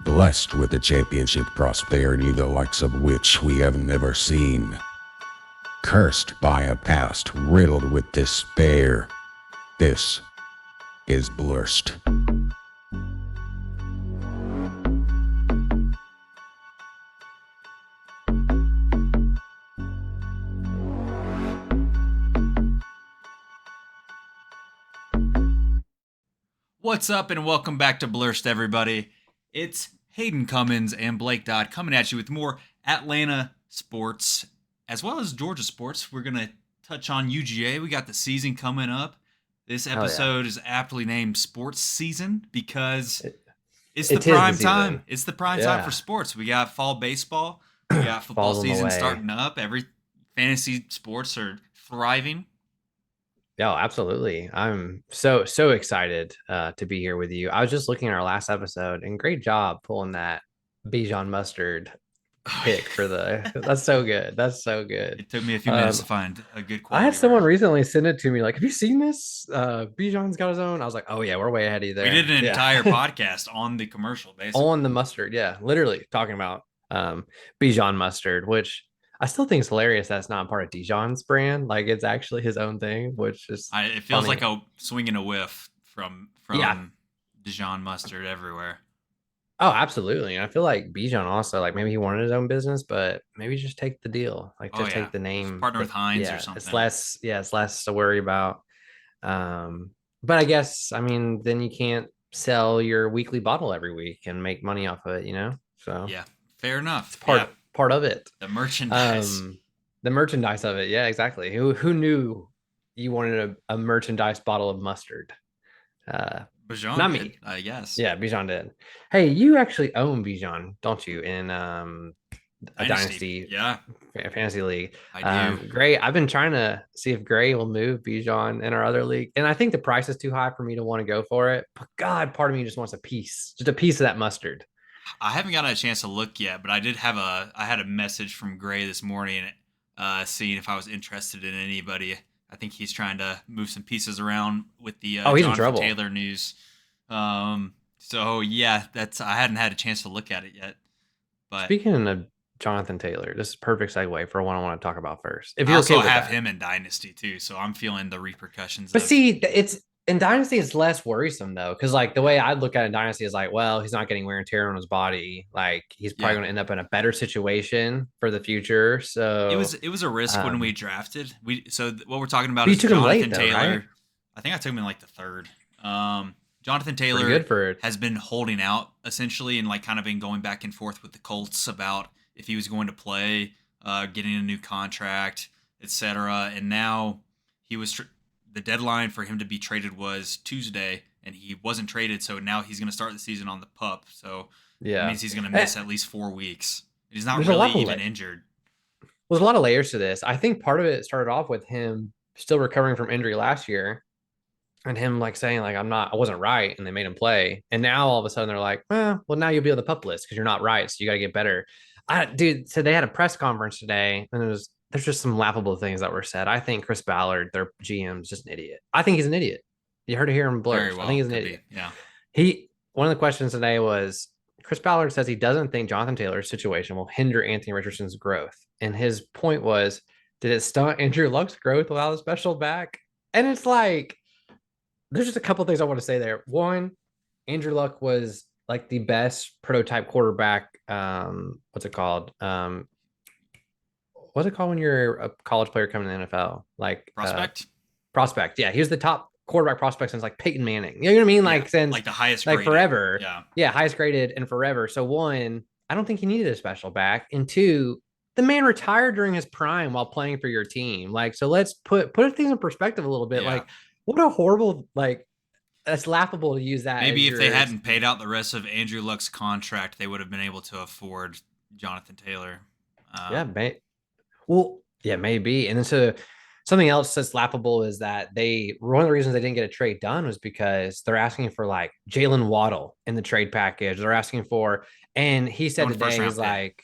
blessed with a championship prosperity the likes of which we have never seen, cursed by a past riddled with despair. This is Blursed. What's up, and welcome back to Blursed, everybody. It's Hayden Cummins and Blake Dodd coming at you with more Atlanta sports as well as Georgia sports. We're going to touch on UGA. We got the season coming up. This Hell yeah. episode is aptly named Sports Season because it's it the is the prime season. time. It's the prime time Yeah. for sports. We got fall baseball. We got football Fall's on the season way. starting up. Every fantasy sports are thriving. Yeah, absolutely. I'm so excited to be here with you. I was just looking at our last episode, and great job pulling that Bijan mustard pick for the. That's so good. That's so good. It took me a few minutes to find a good I had quality someone version. recently send it to me, like, "Have you seen this? Bijan's got his own." I was like, "Oh yeah, we're way ahead of you We there." did an Yeah, entire podcast on the commercial, basically. on the mustard. Yeah, literally talking about Bijan mustard, which I still think is hilarious. That's not part of Dijon's brand. Like it's actually his own thing, which is It feels funny. like a swing and a whiff from Yeah. Dijon mustard everywhere. Oh, absolutely. And I feel like Bijan also, like maybe he wanted his own business, but maybe just take the deal. Like Oh just yeah, take the just name. partner with Heinz or It's something. less, it's less to worry about. Um, but I guess I mean then you can't sell your weekly bottle every week and make money off of it, you know? So Yeah, fair it's enough. Yeah, part of it. the merchandise. Um, the merchandise of it. Yeah, exactly. Who knew you wanted a merchandise bottle of mustard? Uh, Bijan not did, me. I guess. Yeah, Bijan did. Hey, you actually own Bijan, don't you? In a Dynasty. dynasty Yeah, fantasy league. I do. Gray. I've been trying to see if Gray will move Bijan in our other league, and I think the price is too high for me to want to go for it. But God, part of me just wants just a piece of that mustard. I haven't gotten a chance to look yet, but I had a message from Gray this morning, seeing if I was interested in anybody. I think he's trying to move some pieces around with the Oh, he's in Jonathan trouble. Taylor news. So yeah, that's I hadn't had a chance to look at it yet, but Speaking of Jonathan Taylor, this is a perfect segue for what I want to talk about first. If I you're okay also with have that. him in Dynasty too, so I'm feeling the repercussions But of. see, it's in Dynasty, it's less worrisome though, because like the way I'd look at it in Dynasty is like, well, he's not getting wear and tear on his body. Like he's probably Yeah, going to end up in a better situation for the future. So, it was a risk when we um, drafted. What we're talking about but you is took him late Jonathan though, right? Taylor. I think I took him in like the third. Jonathan Pretty Taylor good for has been holding out essentially, and like kind of been going back and forth with the Colts about if he was going to play, getting a new contract, etc. And now he was the deadline for him to be traded was Tuesday, and he wasn't traded. So now he's going to start the season on the pup. So that yeah. means he's going to Eh, miss at least 4 weeks. He's not There's a really lot of even injured. there's a lot of layers to this. I think part of it started off with him still recovering from injury last year, and him like saying like I wasn't right, and they made him play, and now all of a sudden they're like, well now you'll be on the pup list because you're not right, so you got to get better. Dude, so they had a press conference today, and there's just some laughable things that were said. I think Chris Ballard, their GM, is just an idiot. I think he's an idiot. You heard it here in Very Blurs. I think well, he's an could be. idiot. Yeah. He One of the questions today was Chris Ballard says he doesn't think Jonathan Taylor's situation will hinder Anthony Richardson's growth, and his point was, did it stunt Andrew Luck's growth without a special back? And it's like there's just a couple of things I want to say there. One, Andrew Luck was like the best prototype quarterback. What's it called? What's it called when you're a college player coming to the NFL? Like Prospect? prospect. Yeah, he was the top quarterback prospect since like Peyton Manning. You know what I mean? Yeah. Like since Like the highest like graded. forever. Yeah. Yeah, highest graded and forever. So one, I don't think he needed a special back. And two, the man retired during his prime while playing for your team. Like, so let's put things in perspective a little bit. Yeah. Like, what a horrible like that's laughable to use that Maybe as if they your hadn't paid out the rest of Andrew Luck's contract, they would have been able to afford Jonathan Taylor. yeah, well, yeah, maybe. And then so something else that's laughable is that one of the reasons they didn't get a trade done was because they're asking for like Jalen Waddle in the trade package. They're asking for, and he They said won first today, round he's pick. like,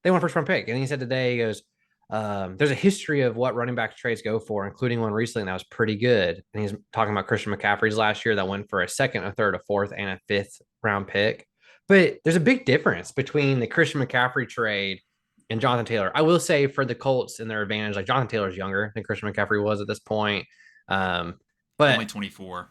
they want first round pick. And he said today, he goes, there's a history of what running back trades go for, including one recently that was pretty good. And he's talking about Christian McCaffrey's last year that went for a second, a third, a fourth, and a fifth round pick. But there's a big difference between the Christian McCaffrey trade and Jonathan Taylor. I will say for the Colts and their advantage, like Jonathan Taylor's younger than Christian McCaffrey was at this point. Um, Only but 24.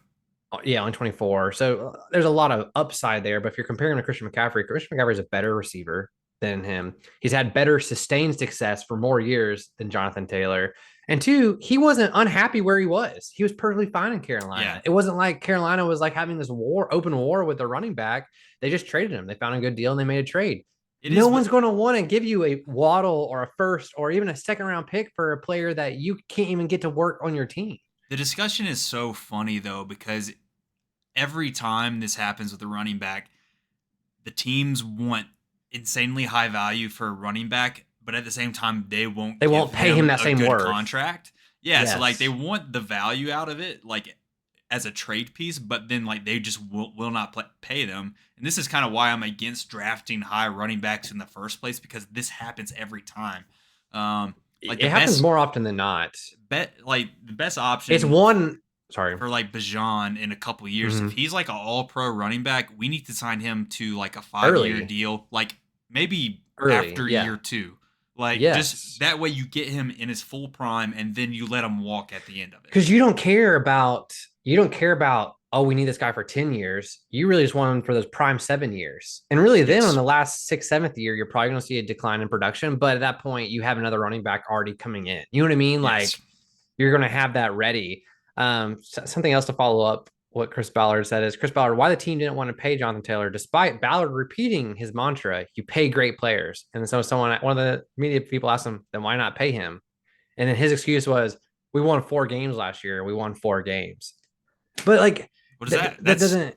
yeah, on 24. So there's a lot of upside there. But if you're comparing to Christian McCaffrey is a better receiver than him. He's had better sustained success for more years than Jonathan Taylor. And two, he wasn't unhappy where he was. He was perfectly fine in Carolina. Yeah. It wasn't like Carolina was like having this open war with the running back. They just traded him. They found a good deal and they made a trade. It No is, one's going to want to give you a Waddle or a first or even a second round pick for a player that you can't even get to work on your team. the discussion is so funny though, because every time this happens with a running back, the teams want insanely high value for a running back, but at the same time They won't pay him that a same good worth. contract. Yeah, so like Yes. they want the value out of it, like as a trade piece, but then like they just will not pay them. And this is kind of why I'm against drafting high running backs in the first place, because this happens every time. Like It happens more often than not. the best option It's one. Sorry. for like Bajan in a couple years. Mhm. If he's like an all-pro running back, we need to sign him to like a 5-year Early. deal, like maybe Early, after yeah. year 2. Like Yes. just that way you get him in his full prime and then you let him walk at the end of it. Because you don't care about, oh, we need this guy for 10 years. You really just want him for those prime 7 years. And really then Yes. on the last 6th, 7th year, you're probably going to see a decline in production. But at that point, you have another running back already coming in. You know what I mean? Like Yes. you're going to have that ready. Something else to follow up what Chris Ballard said is Chris Ballard, why the team didn't want to pay Jonathan Taylor, despite Ballard repeating his mantra, you pay great players. And so one of the media people asked him, then why not pay him? And then his excuse was, we won 4 games last year. We won 4 games. But like, What is that? that doesn't,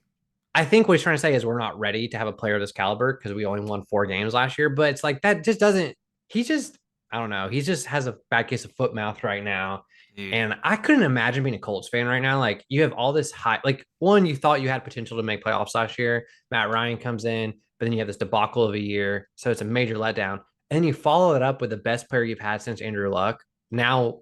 I think what he's trying to say is we're not ready to have a player of this caliber because we only won 4 games last year. But it's like, that just doesn't, he just, I don't know. He just has a bad case of foot mouth right now. Dude. And I couldn't imagine being a Colts fan right now. Like you have all this high, like one, you thought you had potential to make playoffs last year. Matt Ryan comes in, but then you have this debacle of a year. So it's a major letdown. And you follow it up with the best player you've had since Andrew Luck. Now,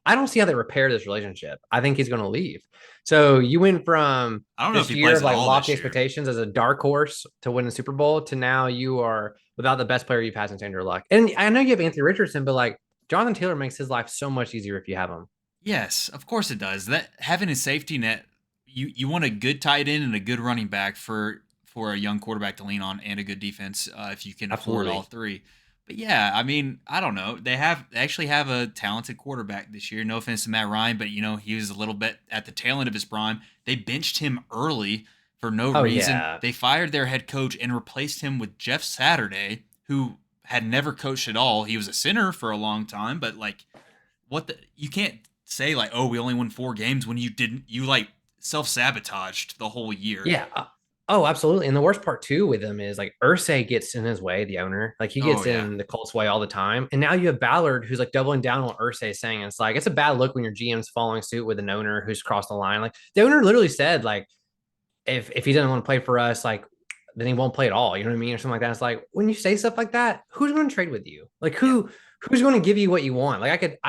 I don't see how they repair this relationship. I think he's going to leave. So you went from I don't know this if he year plays of at like all lofty this year. expectations as a dark horse to win the Super Bowl to now you are without the best player you've had since Andrew Luck. And I know you have Anthony Richardson, but like Jonathan Taylor makes his life so much easier if you have him. Yes, of course it does. That having a safety net, you want a good tight end and a good running back for a young quarterback to lean on, and a good defense if you can afford Absolutely. all three. But yeah, I mean, I don't know. They actually have a talented quarterback this year. No offense to Matt Ryan, but he was a little bit at the tail end of his prime. They benched him early for no Oh, reason. yeah. They fired their head coach and replaced him with Jeff Saturday, who had never coached at all. He was a center for a long time, but like you can't say like, oh, we only won 4 games when you like self-sabotaged the whole year. Yeah. Oh, absolutely. And the worst part too with him is like Ursay gets in his way, the owner. Like he gets in the Colts way all the time. And now you have Ballard who's like doubling down on what Ursay is saying. It's like it's a bad look when your GM's following suit with an owner who's crossed the line. Like the owner literally said, like, if he doesn't want to play for us, like then he won't play at all. You know what I mean? Or something like that. It's like when you say stuff like that, who's going to trade with you? Like who's going to give you what you want? Like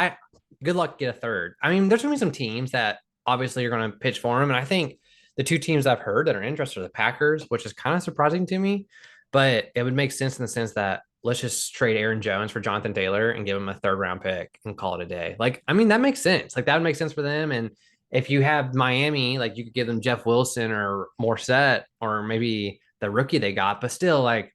good luck get a third. I mean, there's going to be some teams that obviously are going to pitch for him. And I think the 2 teams I've heard that are interested are the Packers, which is kind of surprising to me, but it would make sense in the sense that let's just trade Aaron Jones for Jonathan Taylor and give him a 3rd round pick and call it a day. Like, I mean, that makes sense. Like that would make sense for them. And if you have Miami, like you could give them Jeff Wilson or Morset or maybe the rookie they got, but still like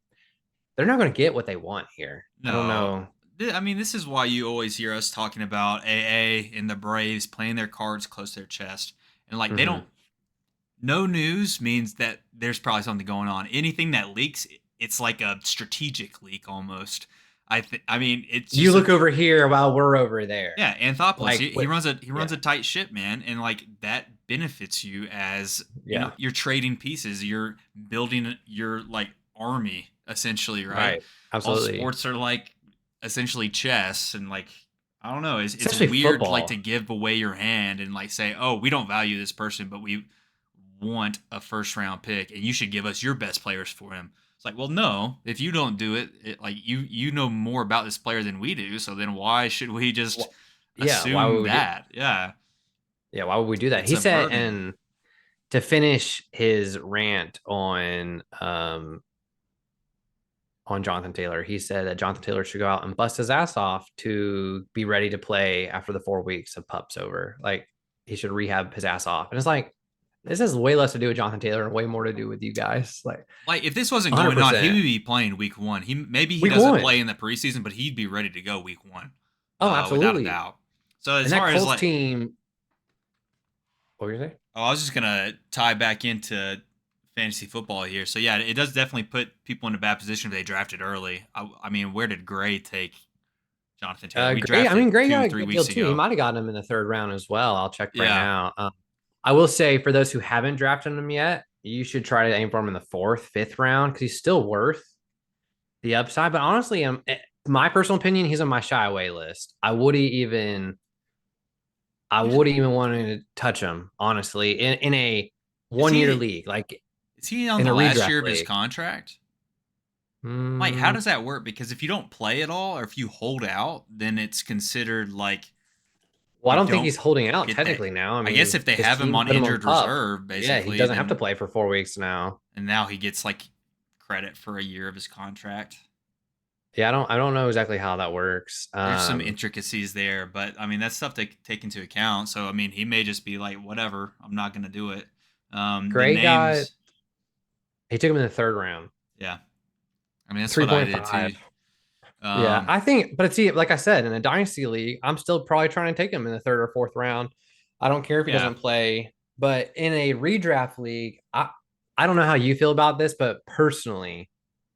they're not going to get what they want here. No. I don't know. I mean, this is why you always hear us talking about AA and the Braves playing their cards close to their chest. And like they don't, no news means that there's probably something going on. Anything that leaks, it's like a strategic leak almost. I mean, it's you look over here while we're over there. Yeah, Anthopoulos, Like, he runs a tight ship, man, and like that benefits you as you're trading pieces, you're building your like army essentially, right? Absolutely. All sports are like essentially chess, and like I don't know, it's Especially weird football. like to give away your hand and like say, oh, we don't value this person, but we want a 1st round pick, and you should give us your best players for him. It's like, well, no, if you don't do it, like you know more about this player than we do, so then why should we just assume why would we that? Yeah. Yeah, why would we do that? It's He a said, burden. and to finish his rant on Jonathan Taylor, he said that Jonathan Taylor should go out and bust his ass off to be ready to play after the 4 weeks of pup's over. Like he should rehab his ass off. And it's like, this has way less to do with Jonathan Taylor and way more to do with you guys. Like if this wasn't going on, he would 100%. be playing week one. He Week doesn't one. play in the preseason, but he'd be ready to go week one, Oh, without a absolutely. doubt. So as And that far as Colts team, what were you saying? oh, I was just gonna tie back into fantasy football here. So yeah, it does definitely put people in a bad position if they drafted early. I mean, where did Gray take Jonathan Taylor? We Gray, I drafted mean, Gray two, got a three good deal weeks too. He ago. might have gotten him in the third round as well. I'll check right Yeah, now. I will say for those who haven't drafted him yet, you should try to aim for him in the fourth, fifth round because he's still worth the upside. But honestly, my personal opinion, he's on my shy away list. I He's- wouldn't even want to touch him, honestly, in a is 1 year he league, like is he on in the a last redraft year of his league. contract? Mike, how Mm, does that work? Because if you don't play at all, or if you hold out, then it's considered like well, I you don't think don't he's holding out get that. technically now. I I guess mean, if they his have him team on put him on injured pup. reserve, Yeah, he basically, doesn't have to then play for 4 weeks now. and now he gets like credit for a year of his contract. Yeah, I don't know exactly how that works. There's some intricacies there, but I mean that's stuff to take into account. So I mean he may just be like, whatever, I'm not gonna do it. The Gray got names, he took him in the third round, yeah. I mean that's what I did too. 3.5. Yeah, Um, I think, but see, like I said, in a dynasty league, I'm still probably trying to take him in the third or fourth round. I don't care if he yeah, doesn't play, but in a redraft league, I don't know how you feel about this, but personally,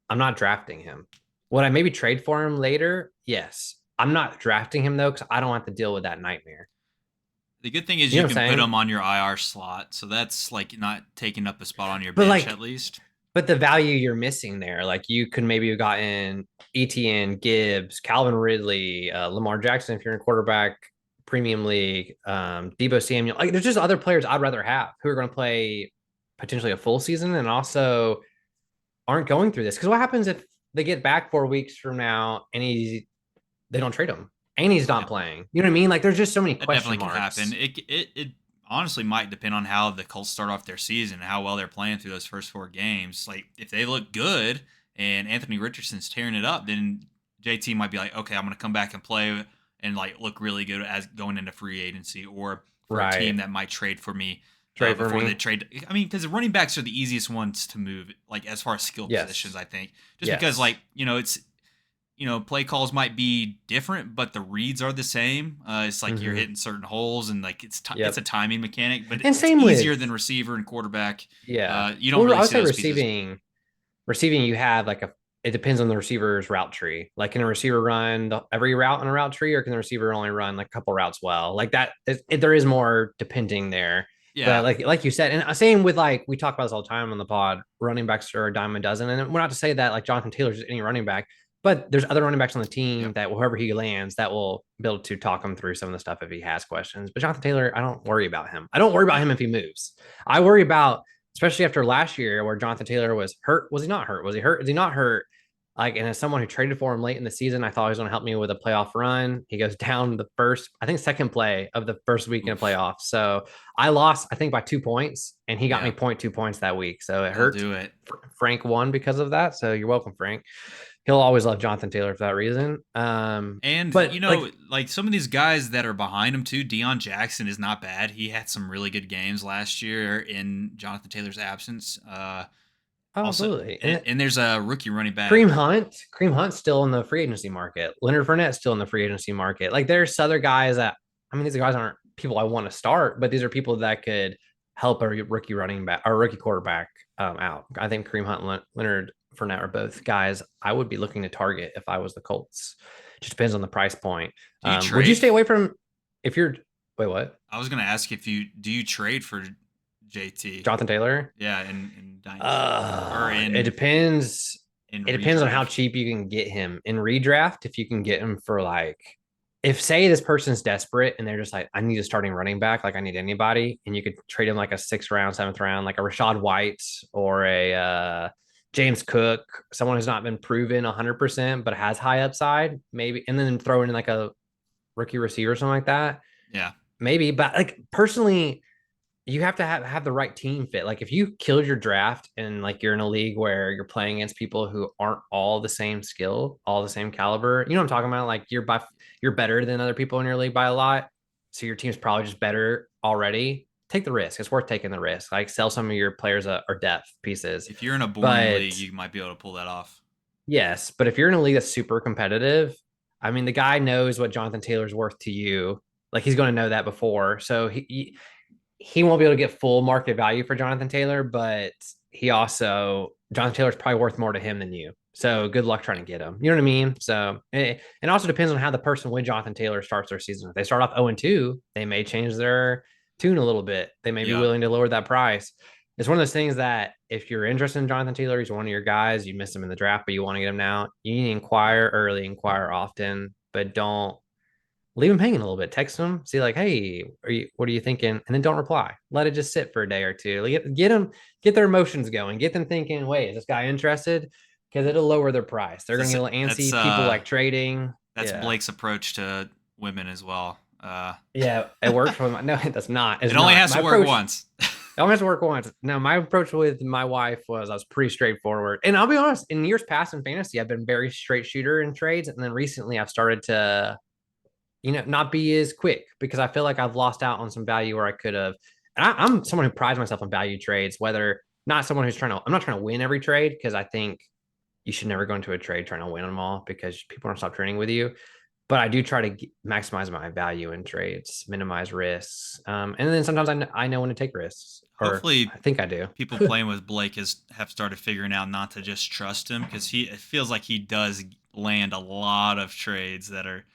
I'm not drafting him. Would I maybe trade for him later? Yes. I'm not drafting him though, because I don't have to deal with that nightmare. the good thing is You you know what can I'm put saying? him on your IR slot, so that's like not taking up a spot on your But bench like, at least. but the value you're missing there, like you could maybe have gotten ETN, Gibbs, Calvin Ridley, Lamar Jackson if you're in quarterback premium league, Debo Samuel. Like, there's just other players I'd rather have who are going to play potentially a full season and also aren't going through this. Because what happens if they get back 4 weeks from now and they don't trade him and he's not Yeah, playing? You know what I mean? Like, there's just so many that question definitely could happen. marks. It honestly might depend on how the Colts start off their season and how well they're playing through those first four games. Like if they look good and Anthony Richardson's tearing it up, then JT might be like, okay, I'm going to come back and play and like look really good as going into free agency, or for a team Right. that might trade for me Trade for before they me. trade. I mean, because the running backs are the easiest ones to move, like as far as skill positions, Yes. I think, just because Yes. like it's play calls might be different, but the reads are the same. It's like you're Mm-hmm. hitting certain holes, and like it's a Yep. timing mechanic, but And it's same easier with, than receiver and quarterback. yeah. You don't Well, I really would see say those pieces. receiving, you have like it depends on the receiver's route tree. Like, can a receiver run every route on a route tree, or can the receiver only run like a couple routes well? Like that, there is more depending there. But Yeah, like you said, and same with, like, we talk about this all the time on the pod, running backs are a dime a dozen. And we're not to say that like Jonathan Taylor's just any running back, but there's other running backs on the team yep. that wherever he lands, that will be able to talk him through some of the stuff if he has questions. But Jonathan Taylor, I don't worry about him. I don't worry about Yeah. him if he moves. I worry about, especially after last year where Jonathan Taylor was hurt. Was he not hurt? Was he hurt? Is he not hurt? Like, and as someone who traded for him late in the season, I thought he was going to help me with a playoff run. He goes down the first, I think, second play of the first week in a Oof. playoff. So I lost, I think, by 2 points, and he got me Yeah, 0.2 points that week. So it that'll hurt. do it. Frank won because of that. So you're welcome, Frank. He'll always love Jonathan Taylor for that reason. And But like, like some of these guys that are behind him too, Deion Jackson is not bad. He had some really good games last year in Jonathan Taylor's absence. oh, Also, absolutely. and there's a rookie running back. Kareem Hunt's still in the free agency market. Leonard Fournette's still in the free agency market. Like, there's other guys that, I mean, these guys aren't people I want to start, but these are people that could help a rookie running back or rookie quarterback out. I think Kareem Hunt and Leonard Fournette are both guys I would be looking to target if I was the Colts. Just depends on the price point. Do you Would you trade? stay away from, if you're, wait, what? I was gonna ask if you do you trade for JT? Jonathan Taylor? Yeah, in Dynasty or It depends. in It depends on how redraft. cheap you can get him in redraft. If you can get him for like, if say this person's desperate and they're just like, I need a starting running back, like I need anybody, and you could trade him like a sixth round, seventh round, like a Rashad White or a James Cook, someone who's not been proven 100% but has high upside, maybe, and then throw in like a rookie receiver or something like that, Yeah, maybe. But like, personally, you have to have the right team fit. Like if you killed your draft and like you're in a league where you're playing against people who aren't all the same skill, all the same caliber, you know what I'm talking about? Like you're better than other people in your league by a lot. So your team's probably just better already. Take the risk. It's worth taking the risk. Like sell some of your players or depth pieces. If you're in a boring But league, you might be able to pull that off. yes, but if you're in a league that's super competitive, I mean, the guy knows what Jonathan Taylor's worth to you. Like he's going to know that before. So he won't be able to get full market value for Jonathan Taylor, but Jonathan Taylor's probably worth more to him than you. So good luck trying to get him. You know what I mean? So it also depends on how the person with Jonathan Taylor starts their season. If they start off 0-2, they may change their tune a little bit. They may be Yeah. willing to lower that price. It's one of those things that if you're interested in Jonathan Taylor, he's one of your guys. You missed him in the draft, but you want to get him now. You need to inquire early, inquire often, but don't leave him hanging a little bit. Text him, see like, hey, what are you thinking? And then don't reply. Let it just sit for a day or two. Get them, get their emotions going. Get them thinking, wait, is this guy interested? Because it'll lower their price. They're going to get a little antsy. People like trading. That's Yeah. Blake's approach to women as well. Yeah, it works for my. No, it does not. It only has to work once. It only has to work once. No, my approach with my wife was I was pretty straightforward. And I'll be honest, in years past in fantasy, I've been very straight shooter in trades. And then recently I've started to not be as quick because I feel like I've lost out on some value where I could have. And I'm someone who prides myself on value trades, whether not someone who's I'm not trying to win every trade because I think you should never go into a trade trying to win them all because people don't stop trading with you. But I do try to maximize my value in trades, minimize risks. And then sometimes I know when to take risks. Hopefully, I think I do. People playing with Blake have started figuring out not to just trust him because it feels like he does land a lot of trades that are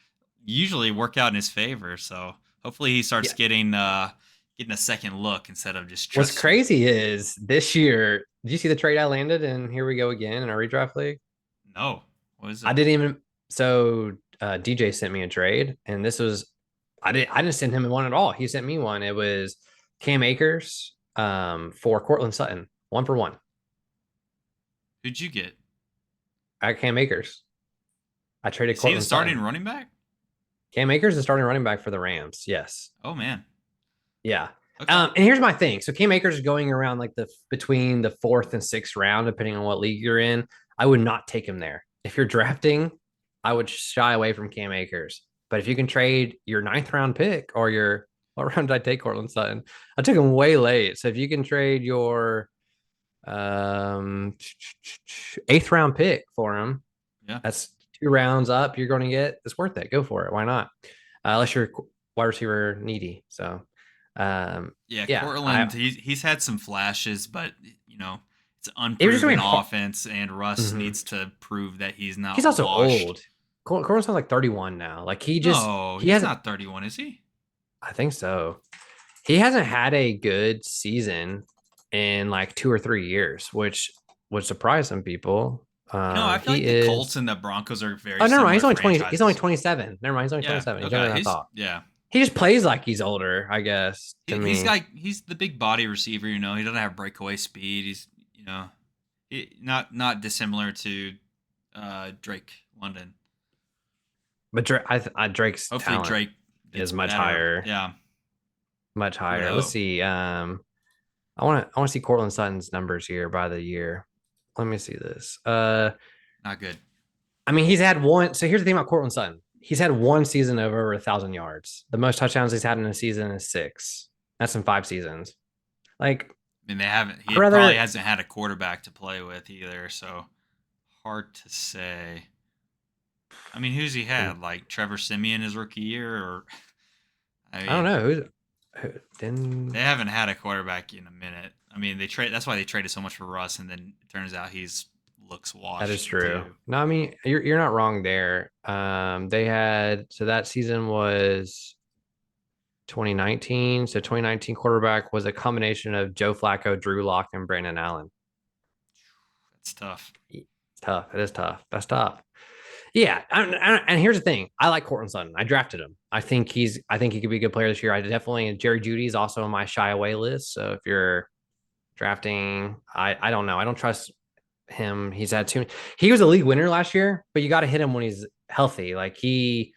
usually work out in his favor. So hopefully he starts getting a second look instead of just trusting. What's crazy is this year, did you see the trade I landed? And here we go again in our redraft league. No, what is it? I didn't even. So DJ sent me a trade, and this was I didn't send him one at all. He sent me one. It was Cam Akers for Cortland Sutton, 1-for-1. Who'd you get? I got Cam Akers. I traded Is Cortland he the starting Sutton. running back? Cam Akers is the starting running back for the Rams. Yes. Oh man. Yeah. Okay. And here's my thing. So Cam Akers is going around like between the 4th and 6th round, depending on what league you're in. I would not take him there. If you're drafting, I would shy away from Cam Akers. But if you can trade your 9th round pick or what round did I take Cortland Sutton? I took him way late. So if you can trade your 8th round pick for him, that's 2 rounds up. You're going to get. It's worth it. Go for it. Why not? Unless you're wide receiver needy. So Cortland, he's had some flashes, but it's unproven offense, and Russ needs to prove that he's not. He's also washed. old. Cortland sounds like 31 now. Like he's not 31, is he? I think so. He hasn't had a good season in like 2 or 3 years, which would surprise some people. I feel like the Colts and the Broncos are very. Oh, never mind. He's only 20. franchises. He's only 27. Never mind. He's only 27. He's younger than I thought. Yeah. He just plays like he's older, I guess. He's the big body receiver. He doesn't have breakaway speed. He's not dissimilar to Drake London. But Drake's hopefully talent Drake is much better. higher. Yeah, much higher. Let's see. I want to see Cortland Sutton's numbers here by the year. Let me see this. Not good. I mean, he's had one. So here's the thing about Cortland Sutton. He's had one season of over 1,000 yards. The most touchdowns he's had in a season is 6. That's in 5 seasons. Like, I mean, they haven't. He probably hasn't had a quarterback to play with either. So hard to say. I mean, who's he had? Like Trevor Siemian his rookie year, or I don't know. They haven't had a quarterback in a minute. I mean, that's why they traded so much for Russ, and then it turns out looks washed. That is true. Too. No, I mean you're not wrong there. They had that season was 2019. So 2019 quarterback was a combination of Joe Flacco, Drew Lock, and Brandon Allen. That's tough. It's tough. It is tough. That's tough. Yeah, and here's the thing. I like Cortland Sutton. I drafted him. I think he could be a good player this year. Jerry Jeudy is also on my shy away list. So if you're drafting, I don't know. I don't trust him. He was a league winner last year, but you got to hit him when he's healthy. Like he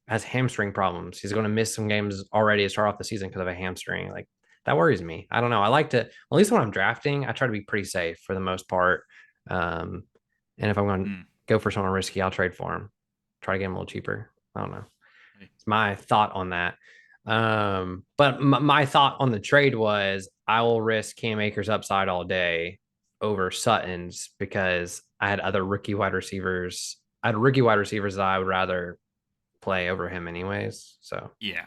has hamstring problems. He's going to miss some games already to start off the season because of a hamstring. Like that worries me. I don't know. I like to, at least when I'm drafting, I try to be pretty safe for the most part. Um, and if I'm going to Hmm. go for someone risky, I'll trade for him. Try to get him a little cheaper. I don't know. Hey. It's my thought on that. But my thought on the trade was I will risk Cam Akers upside all day over Sutton's because I had other rookie wide receivers. I had rookie wide receivers that I would rather play over him anyways. So Yeah.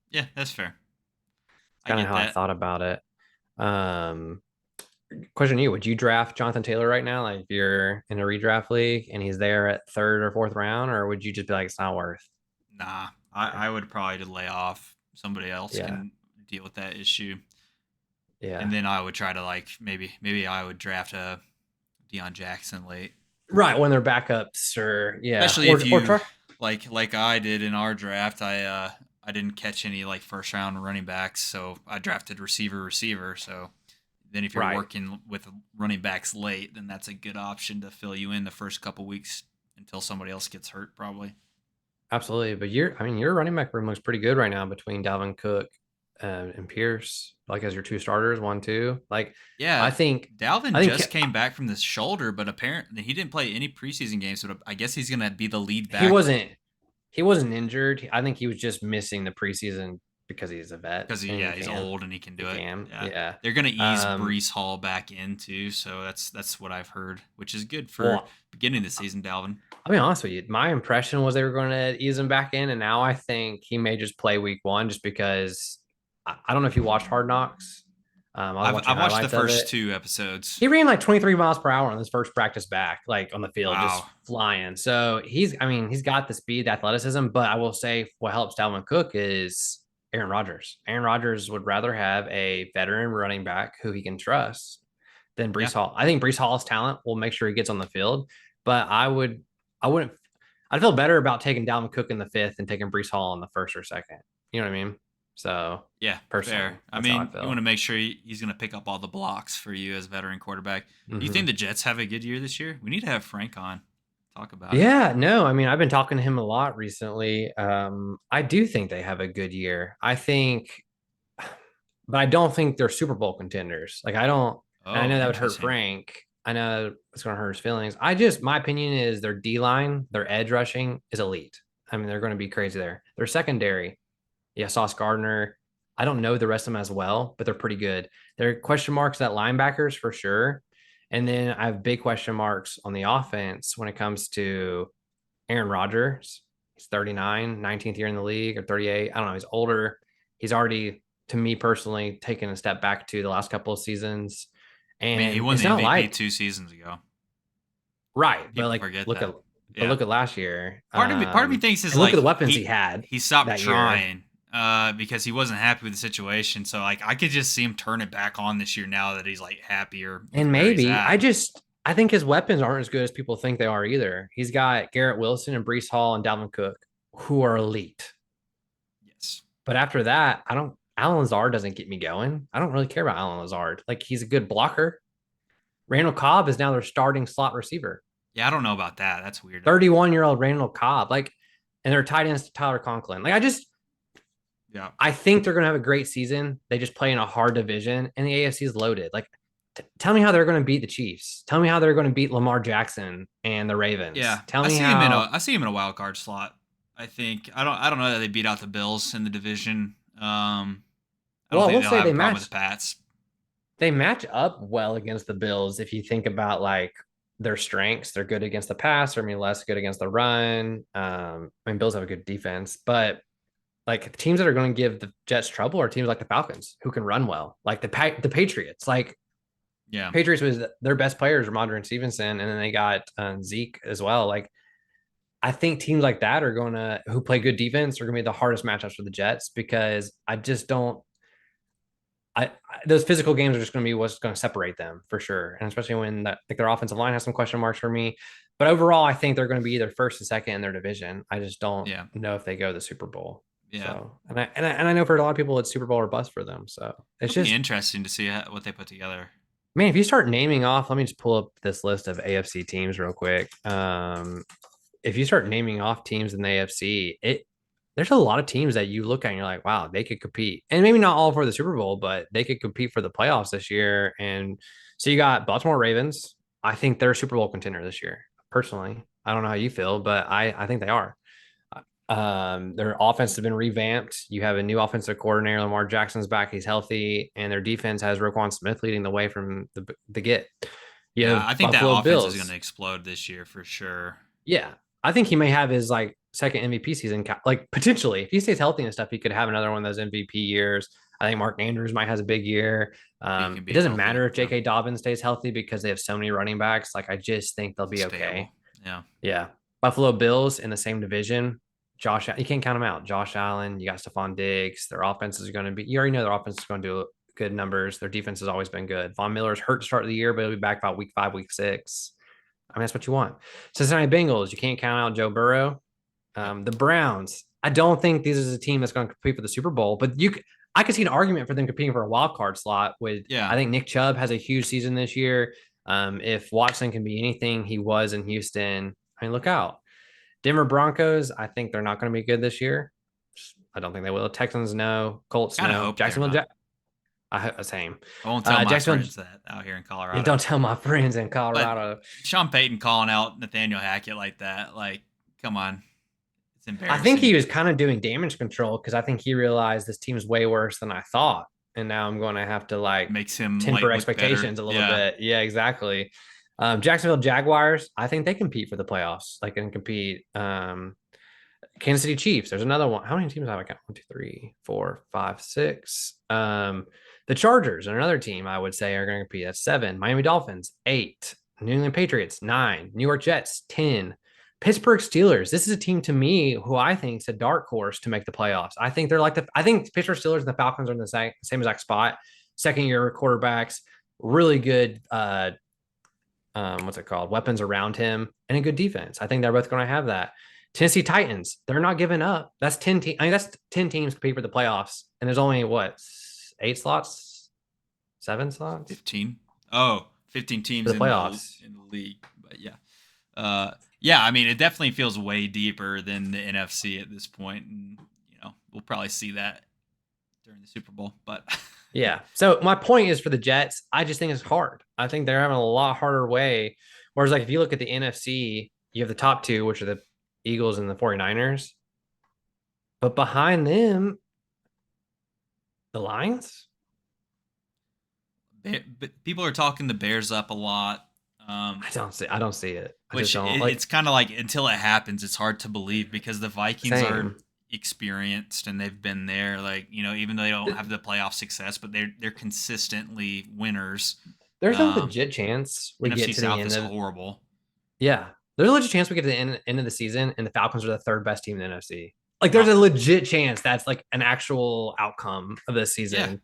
Yeah, that's fair. it's I kind of get how I that. thought about it. Um, Question to you: would you draft Jonathan Taylor right now? Like if you're in a redraft league and he's there at third or fourth round, or would you just be like, it's not worth? Nah, Okay. I would probably just lay off. Somebody else Yeah. can deal with that issue, and Yeah. then I would try to like maybe I would draft a Deion Jackson late, Right. When they're backups or yeah. especially if Or you try. like I did in our draft. I didn't catch any like first round running backs, so I drafted receiver. So then if you're Right. working with running backs late, then that's a good option to fill you in the first couple weeks until somebody else gets hurt, probably. Absolutely. But I mean, your running back room looks pretty good right now between Dalvin Cook and Pierce, like as your two starters, 1, 2. Like, I Yeah, think, Dalvin I think just came back from the shoulder, but apparently he didn't play any preseason games. So I guess he's gonna be the lead he back wasn't, he wasn't injured. I think he was just missing the preseason because he's a vet because and he he's can. old and he can He do it. can. Yeah, Yeah. they're gonna ease Um, Brees Hall back in too, so that's what I've heard, which is good for well, beginning of the season. Dalvin. I'll be honest with you. My impression was they were going to ease him back in, and now I think he may just play week one just because I don't know if you watched Hard Knocks. I was watching I've watched the highlights of first it. two episodes. He ran like 23 miles per hour on his first practice back, like on the field, Wow. just flying. So I mean, he's got the speed, the athleticism, but I will say what helps Dalvin Cook is Aaron Rodgers. Aaron Rodgers would rather have a veteran running back who he can trust than Yeah. Brees Hall. I think Brees Hall's talent will make sure he gets on the field, but I wouldn't, I'd feel better about taking Dalvin Cook in the fifth and taking Brees Hall in the first or second. You know what I mean? So Yeah, personally, fair. I that's how I mean, you want feel. to make sure he's going to pick up all the blocks for you as a veteran quarterback. Do you think Mm-hmm. the Jets have a good year this year? We need to have Frank on. Talk about it. Yeah, no, I mean, I've been talking to him a lot recently. I do think they have a good year. I think, but I don't think they're Super Bowl contenders. Like, I don't, and I Oh, know that would hurt interesting. Frank. I know it's going to hurt his feelings. My opinion is their D line, their edge rushing is elite. I mean, they're going to be crazy there. Their secondary, yeah, Sauce Gardner. I don't know the rest of them as well, but they're pretty good. There are question marks at linebackers for sure. And then I have big question marks on the offense when it comes to Aaron Rodgers. He's 39, 19th year in the league or 38. I don't know. He's older. He's already, to me personally, taken a step back to the last couple of seasons. I mean, he And won it's the not MVP like 2 seasons ago. right, but People like forget that. Yeah. look at last year. Part of me thinks is And look like at the weapons he he had he stopped that year. trying because he wasn't happy with the situation. So like I could just see him turn it back on this year now that he's like happier with And where he's maybe at. I think his weapons aren't as good as people think they are either. He's got Garrett Wilson and Brees Hall and Dalvin Cook, who are elite. Yes. But after that, I don't. Alan Lazard doesn't get me going. I don't really care about Alan Lazard. Like he's a good blocker. Randall Cobb is now their starting slot receiver. Yeah, I don't know about that. That's weird. 31-year-old Randall Cobb. Like, and their tight ends Tyler Conklin. Like Yeah. I think they're gonna have a great season. They just play in a hard division, and the AFC is loaded. Like, tell me how they're going to beat the Chiefs. Tell me how they're going to beat Lamar Jackson and the Ravens. Yeah, Tell me how. I see him in a wild card slot. I think I don't know that they beat out the Bills in the division. I Well, don't I think will they'll say have a problem with the Pats. they match up well against the Bills. If you think about like their strengths, they're good against the pass, or I mean less good against the run. I mean Bills have a good defense, but like teams that are going to give the Jets trouble are teams like the Falcons who can run well, like the Patriots. Like Yeah, Patriots was their best players, Ramondre and Stevenson, and then they got Zeke as well. Like I think teams like that are going to who play good defense are going to be the hardest matchups for the Jets because I just don't. Those physical games are just going to be what's going to separate them for sure, and especially when like their offensive line has some question marks for me. But overall, I think they're going to be either first and second in their division. I just don't yeah, know if they go to the Super Bowl. yeah. So, and I know for a lot of people, it's Super Bowl or bust for them. So it's It'll be just interesting to see what they put together. man, if you start naming off, let me just pull up this list of AFC teams real quick. If you start naming off teams in the AFC, there's a lot of teams that you look at and you're like, wow, they could compete. And maybe not all for the Super Bowl, but they could compete for the playoffs this year. And so you got Baltimore Ravens. I think they're a Super Bowl contender this year. Personally, I don't know how you feel, but I think they are. Their offense has been revamped. You have a new offensive coordinator. Lamar Jackson's back. He's healthy. And their defense has Roquan Smith leading the way from the get. You Yeah, have I think that Buffalo offense is going Bills. to explode this year for sure. Yeah. I think he may have his like second MVP season, like potentially. If he stays healthy and stuff, he could have another one of those MVP years. I think Mark Andrews might has a big year. If he can It be doesn't healthy, matter if yeah. J.K. Dobbins stays healthy because they have so many running backs. Like I just think they'll be okay. Stable. Yeah. Yeah. Buffalo Bills in the same division. You can't count them out. Josh Allen, you got Stephon Diggs. Their offense is going to be, you already know their offense is going to do good numbers. Their defense has always been good. Von Miller's hurt to start the year, but he'll be back about week 5, week 6. I mean, that's what you want. Cincinnati Bengals, you can't count out Joe Burrow. Yep. The Browns, I don't think this is a team that's going to compete for the Super Bowl, but I could see an argument for them competing for a wild card slot. I Yeah. think Nick Chubb has a huge season this year. If Watson can be anything he was in Houston, I mean, look out. Denver Broncos, I think they're not going to be good this year. I don't think they will. Texans, no. Colts, Kind of no. hope they're Jacksonville, not. Same. I won't tell my Jacksonville, friends that out here in Colorado. don't tell my friends in But Colorado. Sean Payton calling out Nathaniel Hackett like that, like, come on. It's I think embarrassing. he was kind of doing damage control because I think he realized this team's way worse than I thought. And now I'm going to have to like Makes him like temper look better. expectations a little Yeah. bit. Yeah, exactly. Jacksonville Jaguars, I think they compete for the playoffs. Like and compete. Kansas City Chiefs. There's another one. How many teams have I got? 1, 2, 3, 4, 5, 6. The Chargers are another team I would say are going to compete. That's 7. Miami Dolphins, 8. New England Patriots, 9. New York Jets, 10. Pittsburgh Steelers. This is a team to me who I think is a dark horse to make the playoffs. I think they're like I think Pittsburgh Steelers and the Falcons are in the same exact spot. Second year quarterbacks, really good what's it called? Weapons around him and a good defense. I think they're both going to have that. Tennessee Titans, they're not giving up. That's 10 teams. I mean, that's 10 teams compete for the playoffs. And there's only what, 8 slots? 7 slots? 15. Oh, 15 teams for the playoffs. in the league. But yeah. Yeah, I mean, it definitely feels way deeper than the NFC at this point. And, we'll probably see that during the Super Bowl. But yeah. So my point is for the Jets, I just think it's hard. I think they're having a lot harder way. Whereas, like, if you look at the NFC, you have the top 2, which are the Eagles and the 49ers. But behind them, the Lions. people are talking the Bears up a lot. I don't see it. It's kind of like until it happens, it's hard to believe because the Vikings are experienced and they've been there. Like even though they don't have the playoff success, but they're consistently winners. There's a legit chance we NFC get to South the end is of horrible. Yeah, there's a legit chance we get to the end of the season and the Falcons are the 3rd best team in the NFC. Like, there's a legit chance that's like an actual outcome of this season.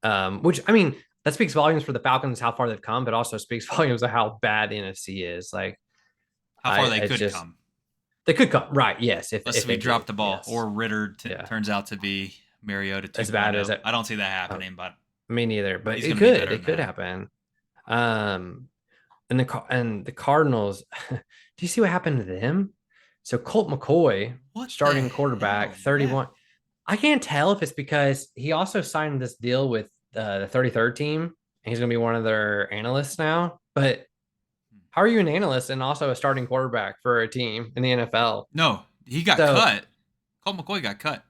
Yeah. Which I mean, that speaks volumes for the Falcons, how far they've come, but also speaks volumes of how bad the NFC is. Like, how far they could come. They could come, right? Yes, if we drop the ball, yes. or Ritter turns out to be Mariota 2.0. As bad as it. I don't see that happening, but me neither. But it could. It could happen. And the Cardinals. Do you see what happened to them? So Colt McCoy, starting quarterback, 31. Yeah. I can't tell if it's because he also signed this deal with the 33rd team, and he's going to be one of their analysts now. But how are you an analyst and also a starting quarterback for a team in the NFL? No, he got cut. Colt McCoy got cut.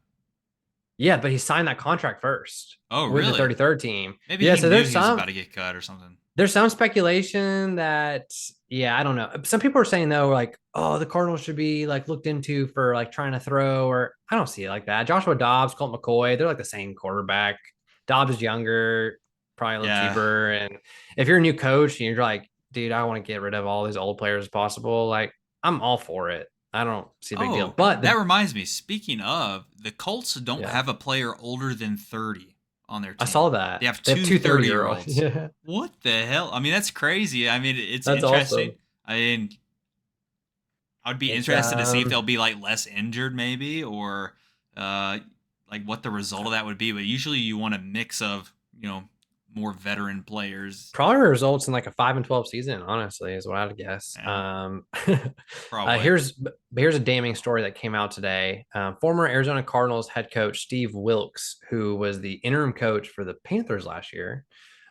Yeah, but he signed that contract first. Oh, really? With the 33rd team. Maybe he knew he was about to get cut or something. There's some speculation that, I don't know. Some people are saying though, like, oh, the Cardinals should be like looked into for like trying to throw, or I don't see it like that. Joshua Dobbs, Colt McCoy, they're like the same quarterback. Dobbs is younger, probably a little cheaper. And if you're a new coach and you're like, dude, I want to get rid of all these old players as possible, like, I'm all for it. I don't see a big deal. But that reminds me, speaking of, the Colts don't have a player older than 30 on their team. I saw that. They have two 30-year-olds. Yeah. What the hell? I mean, that's crazy. I mean, that's Awesome. interesting. I mean, I would be interested to see if they'll be like less injured maybe, or like what the result of that would be. But usually you want a mix of, more veteran players. Probably results in like a 5-12 season, honestly, is what I'd guess. Yeah, probably. Here's a damning story that came out today. Former Arizona Cardinals head coach Steve Wilkes, who was the interim coach for the Panthers last year,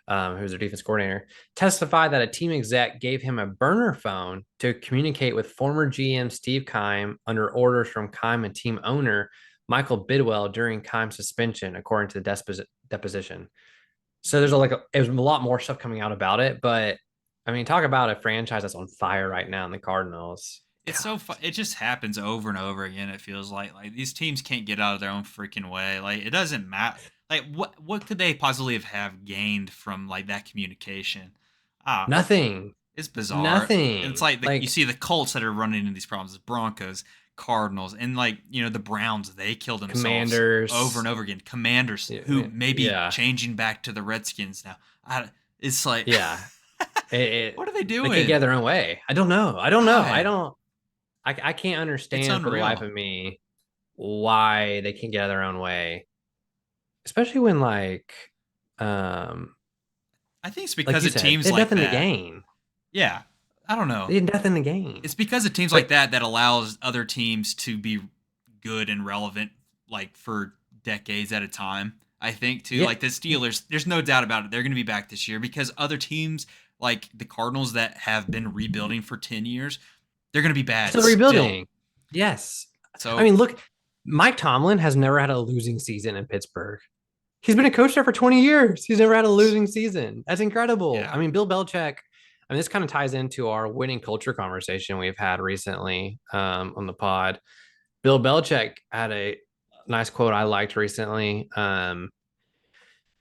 who was their defense coordinator, testified that a team exec gave him a burner phone to communicate with former GM Steve Keim under orders from Keim and team owner Michael Bidwell during Keim's suspension, according to the deposition. So there's a lot more stuff coming out about it, but I mean, talk about a franchise that's on fire right now in the Cardinals. It's God. so it just happens over and over again. It feels like these teams can't get out of their own freaking way. Like it doesn't matter. Like what could they possibly have gained from like that communication? Ah, Nothing. it's bizarre. And it's Nothing. like you Like see the Colts that are running into these problems, the Broncos, Cardinals, and like the Browns. They kill themselves over Commanders. and over again. Commanders, who may be Yeah. changing back to the Redskins now. It's like, Yeah. what are they They can't doing? get their own way. I don't know. I don't know. I God, don't I can't it's understand for the life unreal. of me why they can't get out of their own way. Especially when I think it's like because you of said, they teams had like nothing to that. gain. Yeah, I don't They know. had nothing to gain. It's because of teams like But that that allows other teams to be good and relevant, like for decades at a time. I think too, yeah, like the Steelers. There's no doubt about it. They're going to be back this year because other teams like the Cardinals that have been rebuilding for 10 years, they're going to be bad still still. rebuilding. Yes. I So mean, look, Mike Tomlin has never had a losing season in Pittsburgh. He's been a coach there for 20 years. He's never had a losing season. That's incredible. I yeah, mean, Bill Belichick, I mean, this kind of ties into our winning culture conversation we've had recently on the pod. Bill Belichick had a nice quote I liked recently.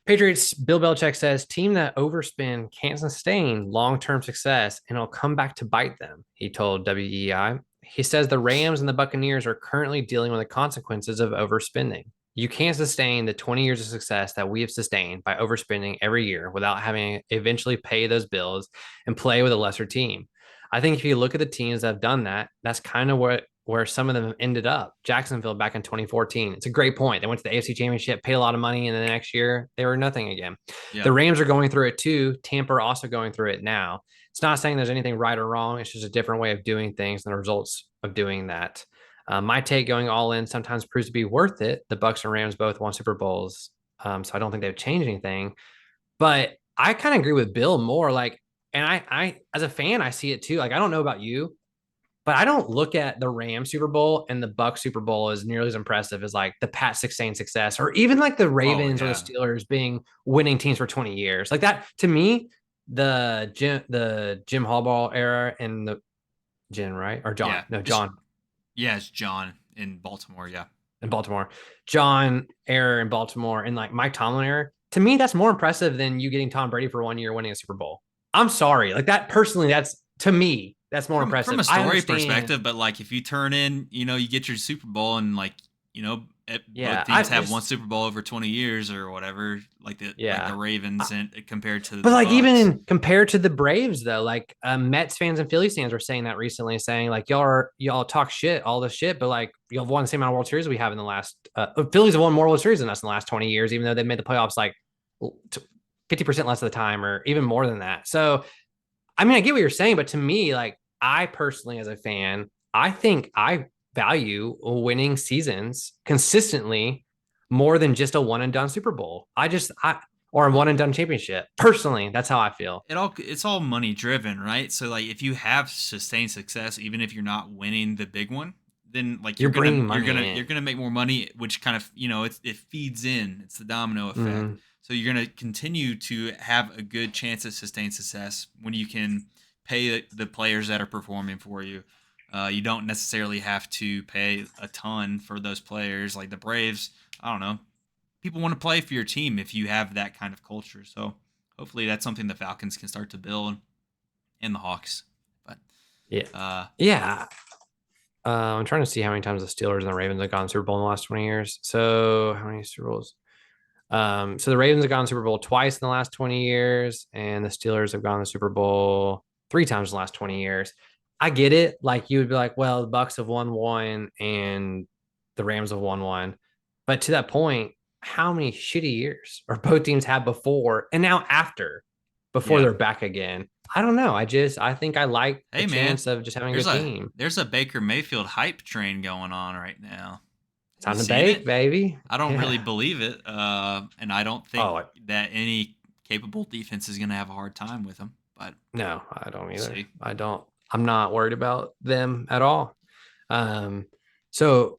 Patriots, Bill Belichick says, team that overspend can't sustain long term success and it'll come back to bite them, he told WEI. He says the Rams and the Buccaneers are currently dealing with the consequences of overspending. You can't sustain the 20 years of success that we have sustained by overspending every year without having to eventually pay those bills and play with a lesser team. I think if you look at the teams that have done that, that's kind of where some of them ended up. Jacksonville back in 2014. It's a great point. They went to the AFC Championship, paid a lot of money, and the next year they were nothing again. yeah. The Rams are going through it too. Tampa are also going through it now. It's not saying there's anything right or wrong. It's just a different way of doing things and the results of doing that. My take going all in sometimes proves to be worth it. The Bucks and Rams both won Super Bowls, so I don't think they've changed anything. But I kind of agree with Bill more. Like, and I, as a fan, I see it too. Like, I don't know about you, but I don't look at the Rams Super Bowl and the Bucks Super Bowl as nearly as impressive as like the Pat 16 success or even like the Oh Ravens or the yeah, Steelers being winning teams for 20 years. Like that to me, the Jim Harbaugh era and the Jim, right? Or John. yeah. No, It's John yeah, it's John in Baltimore. Yeah, in Baltimore. John era in Baltimore and like Mike Tomlin era. To me, that's more impressive than you getting Tom Brady for 1 year winning a Super Bowl. I'm sorry. Like that personally, that's to me, that's more from impressive. a I story understand. perspective, but like if you turn in, you get your Super Bowl and like Yeah, both I teams have one just Super Bowl over 20 years or whatever, like the yeah. Ravens and compared to But the like Bucks. even compared to the Braves though, like Mets fans and Phillies fans were saying that recently, saying like y'all talk shit, all this shit, but like y'all have won the same amount of World Series we have in the last. Phillies have won more World Series than us in the last 20 years, even though they made the playoffs like 50% less of the time, or even more than that. So I mean, I get what you're saying, but to me, like I personally, as a fan, I think I value winning seasons consistently more than just a one and done Super Bowl. I or a one Well, and done championship. Personally, that's how I feel. it's all money driven, right? So like if you have sustained success, even if you're not winning the big one, then like You're you're gonna bringing you're money gonna in. you're gonna make more money, which kind of it feeds in. It's the domino effect. Mm-hmm. So you're gonna continue to have a good chance of sustained success when you can pay the players that are performing for you. You don't necessarily have to pay a ton for those players. Like the Braves, I don't know. People want to play for your team if you have that kind of culture. So hopefully that's something the Falcons can start to build and the Hawks. But Yeah, uh, yeah. I'm trying to see how many times the Steelers and the Ravens have gone Super Bowl in the last 20 years. So how many Super Bowls? So the Ravens have gone Super Bowl twice in the last 20 years, and the Steelers have gone the Super Bowl 3 times in the last 20 years. I get it. Like you would be like, well, the Bucks have won one and the Rams have won one. But to that point, how many shitty years or both teams had before and now before Yeah. they're back again. I don't know. I think I like the Hey man, chance of just having a there's good a team. there's a Baker Mayfield hype train going on right now. Have you Time to seen bake, it? baby. I don't really Yeah. believe it, and I don't think Oh that any capable defense is going to have a hard time with him. But no, I don't we'll either. see. I don't. I'm not worried about them at all. Um, so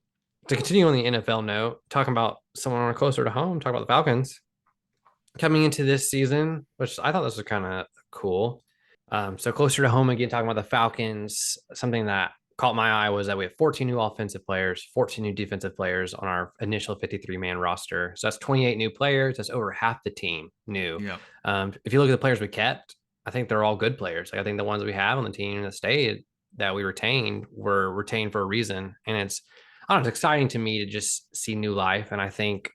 to continue on the NFL note, talking about someone closer to home, talking about the Falcons coming into this season, which I thought this was kind of cool. So closer to home again, talking about the Falcons, something that caught my eye was that we have 14 new offensive players, 14 new defensive players on our initial 53-man roster. So that's 28 new players. That's over half the team new. Yeah. If you look at the players we kept, I think they're all good players. Like I think the ones we have on the team that stayed that we retained were retained for a reason. And I don't know, it's exciting to me to just see new life. And I think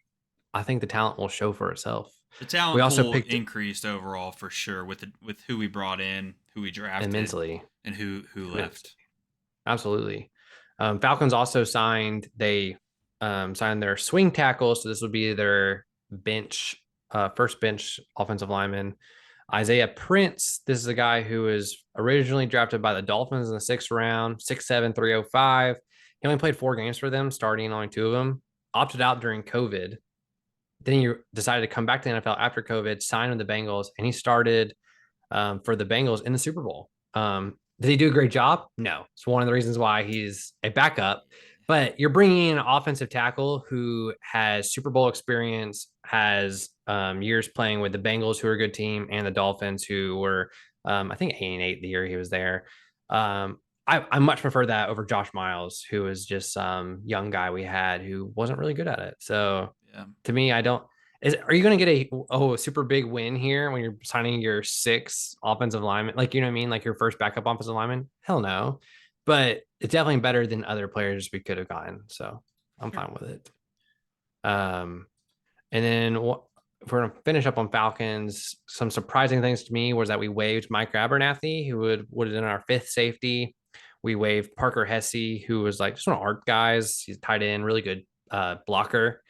the talent will show for itself. The We talent also pool picked increased overall for sure with who we brought in, who we drafted, immensely. and who left. Absolutely. Falcons also signed their swing tackle. So this would be their first bench offensive lineman, Isaiah Prince. This is a guy who was originally drafted by the Dolphins in the 6th round, 6'7", 305. He only played 4 games for them, starting only 2 of them. Opted out during COVID. Then he decided to come back to the NFL after COVID, signed with the Bengals, and he started for the Bengals in the Super Bowl. Did he do a great job? No. It's one of the reasons why he's a backup. But you're bringing in an offensive tackle who has Super Bowl experience, has years playing with the Bengals, who are a good team, and the Dolphins, who were, I think, 8-8 the year he was there. I much prefer that over Josh Miles, who was just some young guy we had who wasn't really good at it. So Yeah. to me, I don't. Are you going to get a super big win here when you're signing your 6th offensive lineman? Like, you know what I mean? Like your first backup offensive lineman? Hell no. But it's definitely better than other players we could have gotten. So I'm Sure. fine with it. And then if we're going to finish up on Falcons, some surprising things to me was that we waived Mike Abernathy, who would have been our 5th safety. We waived Parker Hesse, who was like just one of our guys. He's tight end, really good blocker.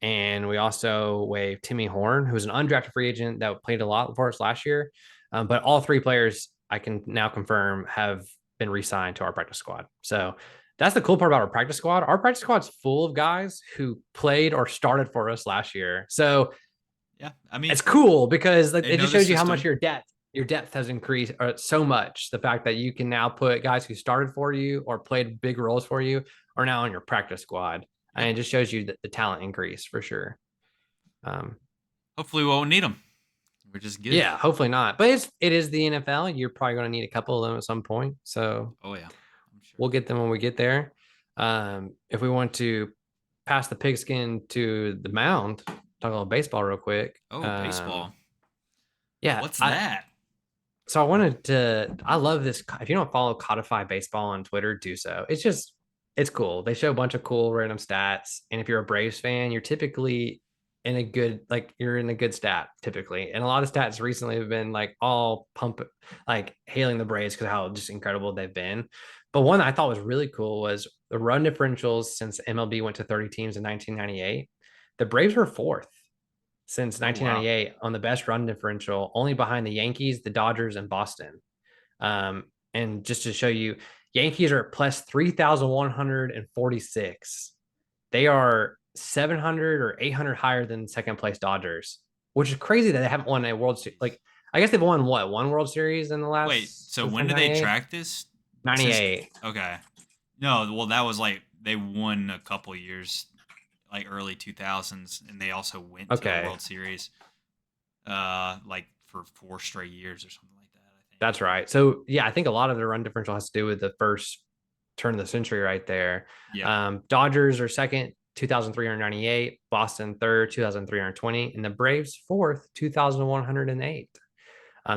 And we also waived Timmy Horn, who's an undrafted free agent that played a lot for us last year. But all 3 players I can now confirm have been re-signed to our practice squad. So that's the cool part about our practice squad. Our practice squad's full of guys who played or started for us last year. So Yeah. I mean, it's cool because they it know just the shows you how much system. your depth has increased so much. The fact that you can now put guys who started for you or played big roles for you are now on your practice squad. Yeah. And it just shows you that the talent increase for sure. Hopefully, we won't need them. We're just good. Yeah, hopefully not. But it is the NFL. You're probably going to need a couple of them at some point. So Oh yeah, I'm sure. we'll get them when we get there. If we want to pass the pigskin to the mound, talk about baseball real quick. Oh, baseball. Yeah. What's that? So I love this. If you don't follow Codify Baseball on Twitter, do so. It's cool. They show a bunch of cool random stats. And if you're a Braves fan, you're typically you're in a good stat typically. And a lot of stats recently have been like all like hailing the Braves because how just incredible they've been. But one that I thought was really cool was the run differentials since MLB went to 30 teams in 1998. The Braves were 4th since Oh wow. 1998 on the best run differential, only behind the Yankees, the Dodgers, and Boston. And just to show you, Yankees are at plus 3,146. They are 700 or 800 higher than second place Dodgers, which is crazy that they haven't won a World Series. Like, I guess they've won one World Series in the Wait. last So since when did they 1998? track this? Since 98. okay. No, well that was like they won a couple years, like early 2000s, and they also went to a Okay, World Series, like for 4 straight years or something like that. I think. that's right. So yeah, I think a lot of the run differential has to do with the first turn of the century right there. Yeah. Dodgers are second, 2,398. Boston third, 2,320. And the Braves fourth, 2,108.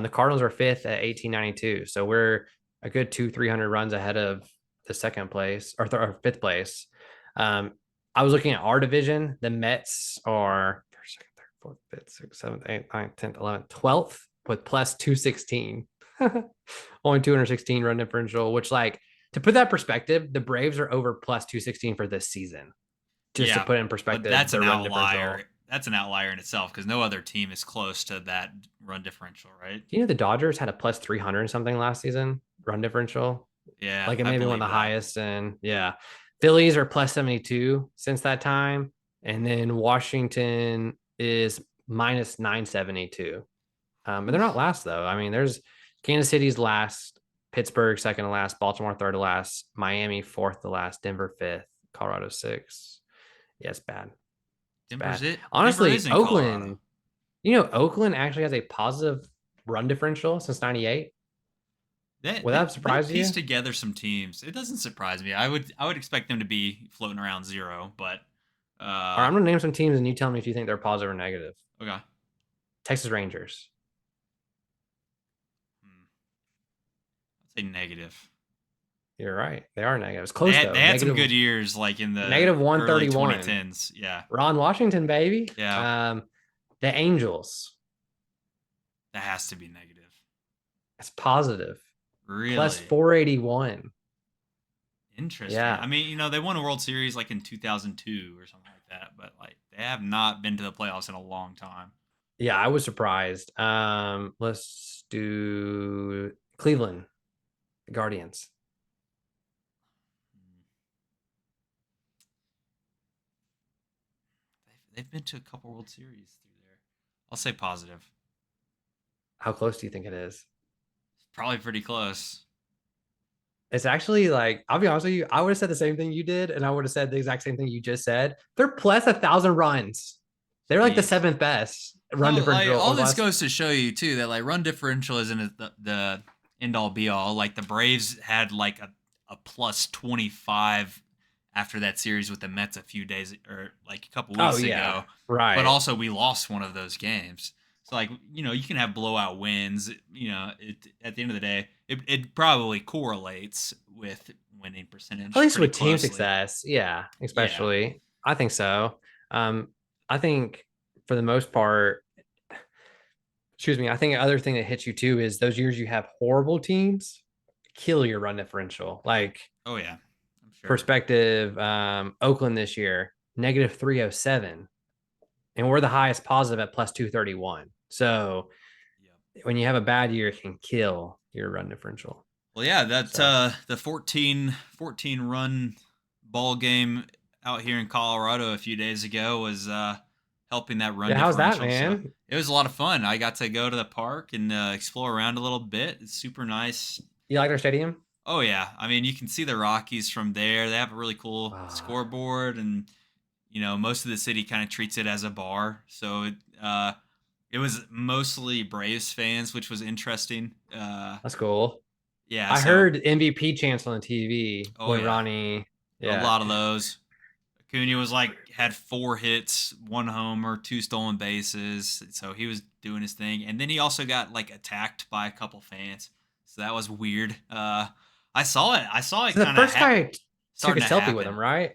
The Cardinals are fifth at 1,892. So we're a good 300 runs ahead of the second place or 5th place. I was looking at our division. The Mets are first, second, third, fourth, fifth, sixth, seventh, eighth, ninth, 10th, 11th, 12th with plus 216. Only 216 run differential, which, like, to put that perspective, the Braves are over plus 216 for this season. Just to Yeah, put in but perspective, that's their an run differential. outlier. that's an outlier in itself because no other team is close to that run differential, right? Do you know the Dodgers had a plus 300 and something last season run differential? Yeah, Like it I may be one of believe the that. highest. And yeah, Phillies are plus 72 since that time. And then Washington is minus 972. But they're not Oof. last though. I mean, there's Kansas City's last, Pittsburgh second to last, Baltimore third to last, Miami fourth to last, Denver fifth, Colorado sixth. Yeah, it's bad. It's Denver's bad. it. Denver is Honestly, in Colorado. Oakland, Oakland actually has a positive run differential since 98. Would that They surprise pieced you? together some teams. It doesn't surprise me. I would expect them to be floating around zero, but All right, uh I'm gonna name some teams and you tell me if you think they're positive or negative. okay. Texas Rangers. Hmm. I'd say negative. You're right. They are negative. It's They close had though. they had some Negative good years like in the negative early 131. 2010s. Yeah. Ron Washington, baby. Yeah. The Angels. That has to be negative. It's positive. Plus Really 481. interesting. Yeah. I mean, they won a World Series like in 2002 or something like that, but like they have not been to the playoffs in a long time. Yeah, I was surprised. Let's do Cleveland, the Guardians. Hmm. They've been to a couple World Series through there. I'll say positive. How close do you think it is? Probably pretty close. It's actually like, I'll be honest with you, I would have said the same thing you did, and I would have said the exact same thing you just said. They're plus 1,000 runs. They're like the Jeez. seventh best run So like differential all over the this last. goes to show you too that like run differential isn't the end all be all. Like the Braves had like a plus 25 after that series with the Mets a few days or like a couple Oh weeks yeah, ago. But right. also we lost one of those games. So like, you can have blowout wins, at the end of the day, it probably correlates with winning At percentage least pretty with team closely. success, yeah, Yeah. especially. I think so. Um, I think for the most part, excuse me, I think the other thing that hits you too is those years you have horrible teams kill your run differential. Like Oh yeah. I'm sure. perspective, Oakland this year, negative 307. And we're the highest positive at plus 231. So Yep. when you have a bad year, it can kill your run differential. Well, yeah, that So the 14 run ball game out here in Colorado a few days ago was helping that run yeah, how's that, differential. So man? it was a lot of fun. I got to go to the park and explore around a little bit. It's super nice. You like their stadium? Oh yeah, I mean you can see the Rockies from there. They have a really cool Ah, scoreboard, and most of the city kind of treats it as a bar. So it was mostly Braves fans, which was interesting. that's cool. Yeah, I so heard MVP chants on the TV oh when yeah, Ronnie, a yeah, lot of those. Acuna was like had 4 hits, 1 homer, 2 stolen bases, so he was doing his thing. And then he also got like attacked by a couple fans, so that was weird. I saw it. I saw it so the kind of first guy took a starting to selfie with him, happen. right?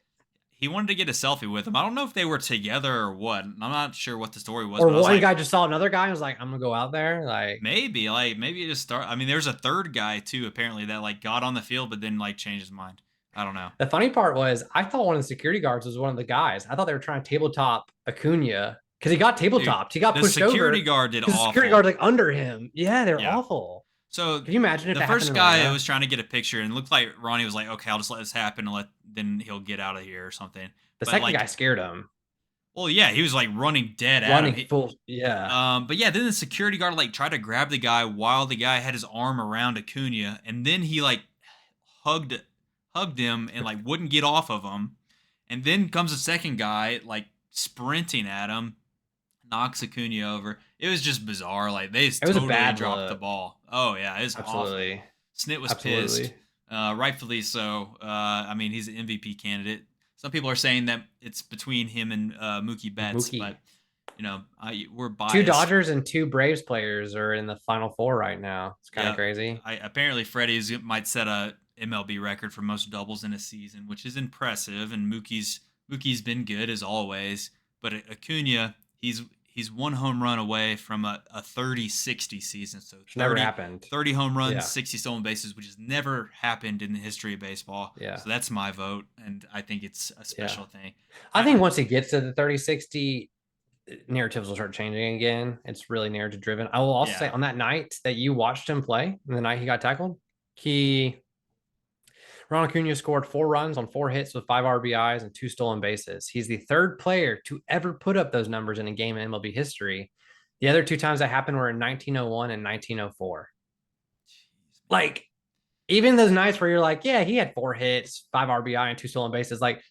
He wanted to get a selfie with him. I don't know if they were together or what. I'm not sure what the story was, Or but I was one like, guy just saw another guy and was like, I'm gonna go out there. Like maybe it just start. I mean, there's a third guy too apparently that like got on the field but then like changed his mind. I don't know. the funny part was I thought one of the security guards was one of the guys. I thought they were trying to tabletop Acuna because he got Dude, tabletopped. He got the pushed security over guard did because the security guard awful. like under him. Yeah, they're Yeah. awful. So Can you imagine if the that happened first in guy Atlanta? was trying to get a picture and it looked like Ronnie was like, okay, I'll just let this happen and then he'll get out of here or something. The But second guy like, scared him, well, yeah, he was like running dead at him. running full. Yeah, But yeah, then the security guard like tried to grab the guy while the guy had his arm around Acuna, and then he like hugged hugged him and like wouldn't get off of him. And then comes a second guy like sprinting at him, knocks Acuna over. It was just bizarre. Like they just it was a totally bad dropped the look. ball. Oh yeah, it was awful. Absolutely, Snit was pissed, absolutely. rightfully so. I mean, he's an MVP candidate. Some people are saying that it's between him and Mookie Betts, but Mookie. we're Two biased. Dodgers and two Braves players are in the Final Four right now. It's kind of Yeah, crazy. apparently Freddie's might set a MLB record for most doubles in a season, which is impressive. And Mookie's been good as always, but Acuna he's 1 home run away from a 30-60 season. So It's never happened. 30 home runs, Yeah, 60 stolen bases, which has never happened in the history of baseball. yeah, So that's my vote, and I think it's a yeah. special thing. I think I once he gets to the 30-60, narratives will start changing again. It's really narrative driven. I will also say Yeah. on that night that you watched him play, the night he got tackled, Ronald Acuna scored 4 runs on 4 hits with 5 RBIs and 2 stolen bases. He's the third player to ever put up those numbers in a game in MLB history. The other 2 times that happened were in 1901 and 1904. Jeez, man. Like, even those nights where you're like, yeah, he had 4 hits, 5 RBI, and 2 stolen bases, like,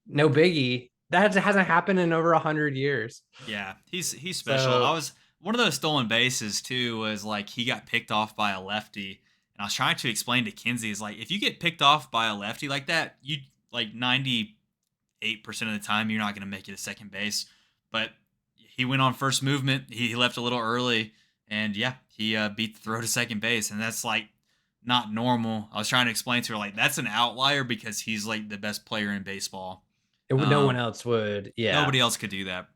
no biggie. That hasn't happened in over 100 years. Yeah, he's special. I So was one of those stolen bases too. Was like he got picked off by a lefty, and I was trying to explain to Kinsey is like if you get picked off by a lefty like that, you like 98% of the time you're not going to make it to second base. But he went on first movement. He left a little early, and yeah, he beat the throw to second base, and that's like not normal. I was trying to explain to her like that's an outlier because he's like the best player in baseball. no one Um, else would. Yeah. Nobody else could do that.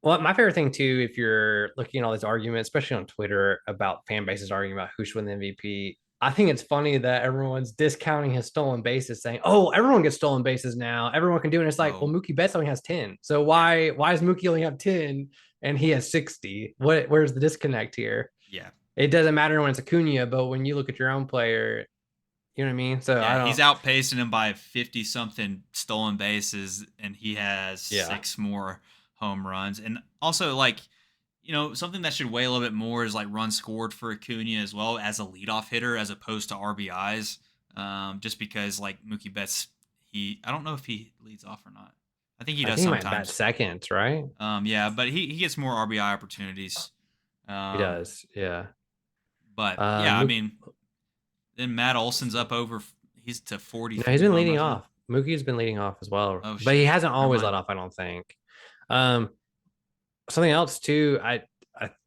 Well, my favorite thing too, if you're looking at all these arguments, especially on Twitter about fan bases arguing about who should win the MVP, I think it's funny that everyone's discounting his stolen bases, saying, "Oh, everyone gets stolen bases now. Everyone can do it." And it's like, well, Oh, Mookie Betts only has 10. So yeah, why does Mookie only have 10 and he has 60? Where's the disconnect here? yeah, It doesn't matter when it's Acuna, but when you look at your own player, you know what I mean? So I yeah. He's don't. outpacing him by 50 something stolen bases, and he has Yeah. 6 more home runs. And also, like, something that should weigh a little bit more is like runs scored for Acuna as well as a leadoff hitter as opposed to RBIs. Just because like Mookie Betts, I don't know if he leads off or not. I think he I does think he might bat sometimes. seconds, right? Yeah, but he gets more RBI opportunities. He Um, does. Yeah. but yeah, I Um, mean, then Matt Olson's up over. He's to No, he's 44 been home leading runs now. off. Mookie's been leading off as well, Oh but he shit. hasn't Never always let mind. off, I don't think. Um, Something else too, I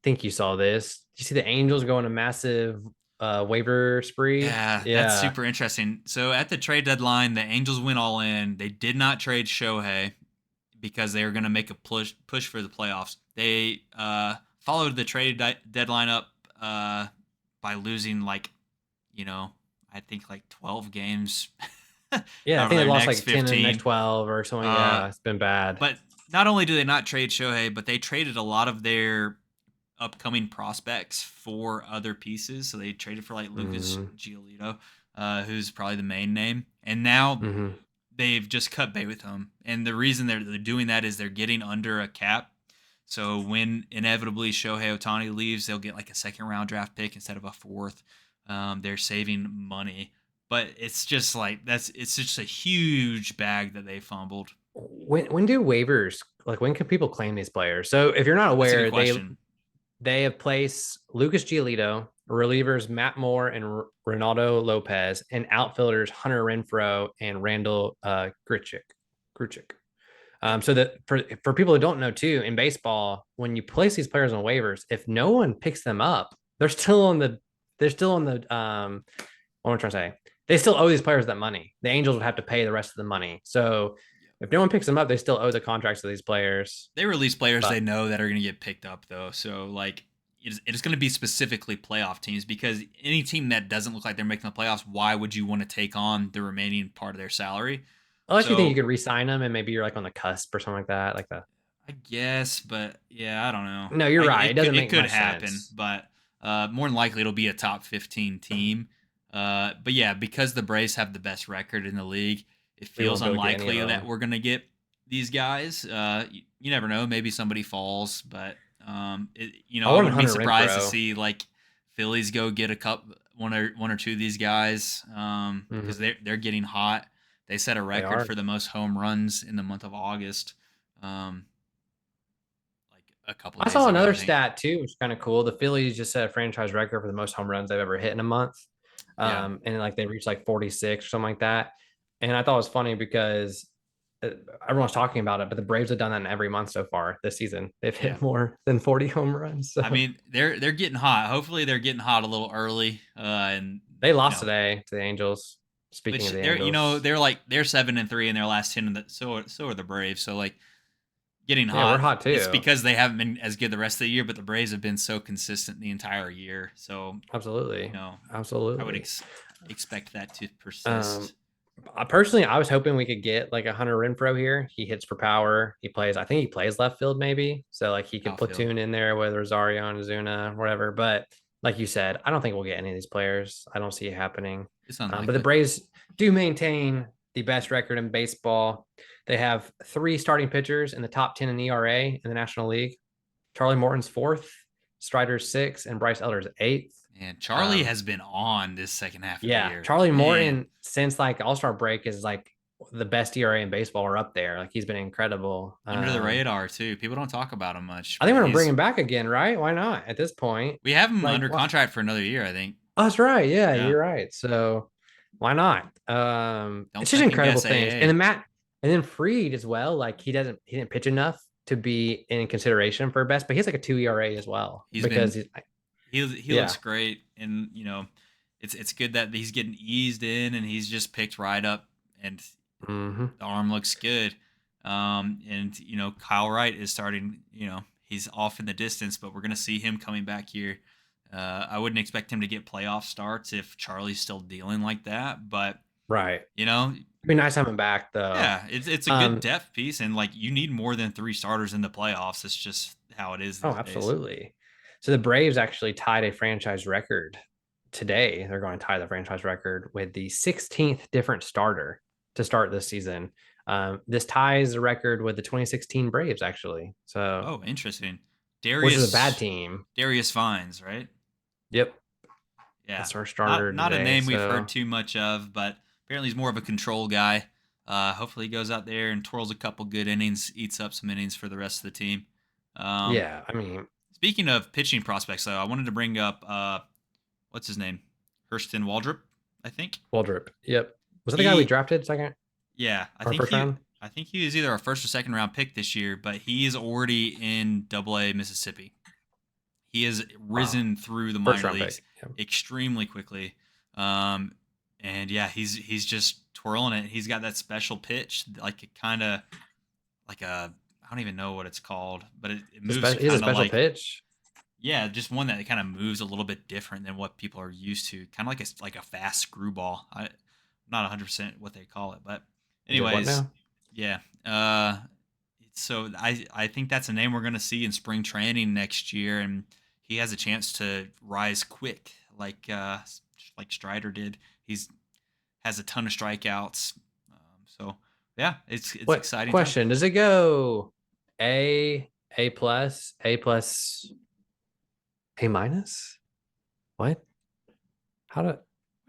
think you saw this. You see the Angels going a massive waiver spree? Yeah, that's Yeah. super interesting. So at the trade deadline, the Angels went all in. They did not trade Shohei because they were going to make a push for the playoffs. They followed the trade deadline up by losing I think like 12 games Yeah, I out of think they their lost next like 10 in the next 15. 12 or something. Uh, Yeah, it's been bad. but not only do they not trade Shohei, but they traded a lot of their upcoming prospects for other pieces. So they traded for like Lucas Mm-hmm. Giolito, who's probably the main name, and now Mm-hmm. they've just cut bait with him. And the reason they're doing that is they're getting under a cap. So when inevitably Shohei Ohtani leaves, they'll get like a second round draft pick instead of a fourth. They're saving money, but it's just like it's just a huge bag that they fumbled. When do waivers, like, when can people claim these players? So if you're not That's a good aware, question. they have placed Lucas Giolito, relievers Matt Moore and Ronaldo Lopez, and outfielders Hunter Renfroe and Randall Grichuk. Yep. So that for people who don't know too, in baseball, when you place these players on waivers, if no one picks them up, they're still on the what am I trying to say? They still owe these players that money. The Angels would have to pay the rest of the money. So if no one picks them up, they still owe the contracts to these players. They release players they But know that are going to get picked up, though. So, like, it's going to be specifically playoff teams because any team that doesn't look like they're making the playoffs, why would you want to take on the remaining part of their salary? unless you think you So, could re-sign them and maybe you're like on the cusp or something like that, like the. I guess, but yeah, I don't know. No, you're right. It doesn't It make could much happen, sense. but more than likely it'll be a top 15 team. But yeah, because the Braves have the best record in the league, it We feels won't be able to get any of unlikely that them. we're gonna get these guys. You never know. Maybe somebody falls, but I I wanted wouldn't be Hunter surprised to Renfroe. see like Phillies go get a cup one or two of these guys because Mhm. they're getting hot. They set a They record are. for the most home runs in the month of August. Um, like a couple I days saw ago, another I think. stat too, which is kind of cool. The Phillies just set a franchise record for the most home runs they've ever hit in a month. Yeah, And like they reached like 46 or something like that. And I thought it was funny because uh, everyone's talking about it, but the Braves have done that in every month so far this season. They've yeah. hit more than 40 home runs. I So mean, they're getting hot. Hopefully, they're getting hot a little early, and they you lost know, today to the Angels. Speaking which of the they're Angels, they're 7-3 in their last 10. And so are the Braves. So like getting yeah, we're hot. hot It's too. because they haven't been as good the rest of the year, but the Braves have been so consistent the entire year. So Absolutely. you know, I would Absolutely. expect that to Um, persist. Personally, I was hoping we could get like a Hunter Renfro here. He hits for power. He plays, I think he plays left field maybe. So like he could Outfield. platoon in there with Rosario and Azuna, whatever. But like you said, I don't think we'll get any of these players. I don't see it happening. It's But the unlikely. Braves do maintain the best record in baseball. They have 3 starting pitchers in the top 10 in ERA in the National League. Charlie Morton's fourth, Strider's sixth, and Bryce Elder's eighth. And Charlie Um, has been on this second half of the yeah, year. Charlie Man, Morton since like All-Star break is like the best ERA in baseball or up there. Like he's been incredible. under the radar too. People don't talk about him much, I think but we're gonna bring him back again, right? Why not at this point? we have him Like, under what? contract for another year, I think. Oh, that's right. Yeah, Yeah. you're right. So why not? Don't It's just second incredible guess things. And AA. then and then Freed as well. Like he didn't pitch enough to be in consideration for best, but he has like a 2 ERA as well He's because been he's he yeah. looks great, and it's good that he's getting eased in, and he's just picked right up, and Mm-hmm. the arm looks good. And Kyle Wright is starting. He's off in the distance, but we're gonna see him coming back here. I wouldn't expect him to get playoff starts if Charlie's still dealing like that, but Right. you know, It'd be nice to have him back though. yeah, it's a good Um, depth piece, and like you need more than 3 starters in the playoffs. It's just how it is Oh, these days. absolutely. So the Braves actually tied a franchise record today. They're going to tie the franchise record with the 16th different starter to start this season. This ties the record with the 2016 Braves, actually. So, Oh, interesting. which is a bad Darius team. Darius Vines, right? Yep, Yeah, that's our not starter not a today. name we've heard So, too much of, but apparently he's more of a control guy. Hopefully he goes out there and twirls a couple good innings, eats up some innings for the rest of the team. Um, yeah, I mean, Speaking of pitching prospects, though, I wanted to bring up what's his name, Hurston Waldrop, I think. Waldrop. Yep. Was that the guy we He, drafted second yeah, or first round? I think he was either a first or second round pick this year, but he is already in Double A Mississippi. He has Wow. risen through the First minor round leagues pick. Yep. extremely quickly. Um, and yeah, he's just twirling it. He's got that special pitch, like it kind of like a I don't even know what it's called, but it moves He has a kind of special like pitch. yeah, just one that kind of moves a little bit different than what people are used to. Kind of like a fast screwball. I'm not 100% what they call it, but Is it what anyways, now? yeah. So I think that's a name we're gonna see in spring training next year, and he has a chance to rise quick, like Strider did. He's has a ton of strikeouts. So yeah, it's What exciting time. question? Does it go A plus, A plus, A minus? What? How do What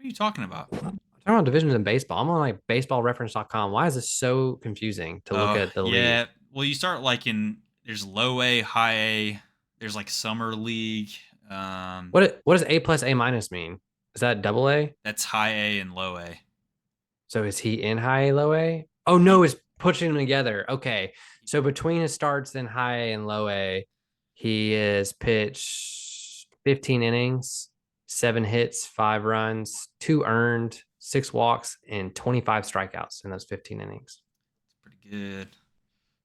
are you talking about? I'm talking about divisions in baseball? I'm on like baseballreference.com. Why is this so confusing to look Oh at the league? yeah. Well, you start like there's low A, high A. There's like summer league. What does A plus, A minus mean? Is that double A? That's high A and low A. So is he in high A, low A? Oh He, no, it's pushing them together. Okay. So between his starts in high A and low A, he is pitched 15 innings, 7 hits, 5 runs, 2 earned, 6 walks, and 25 strikeouts in those 15 innings. pretty good.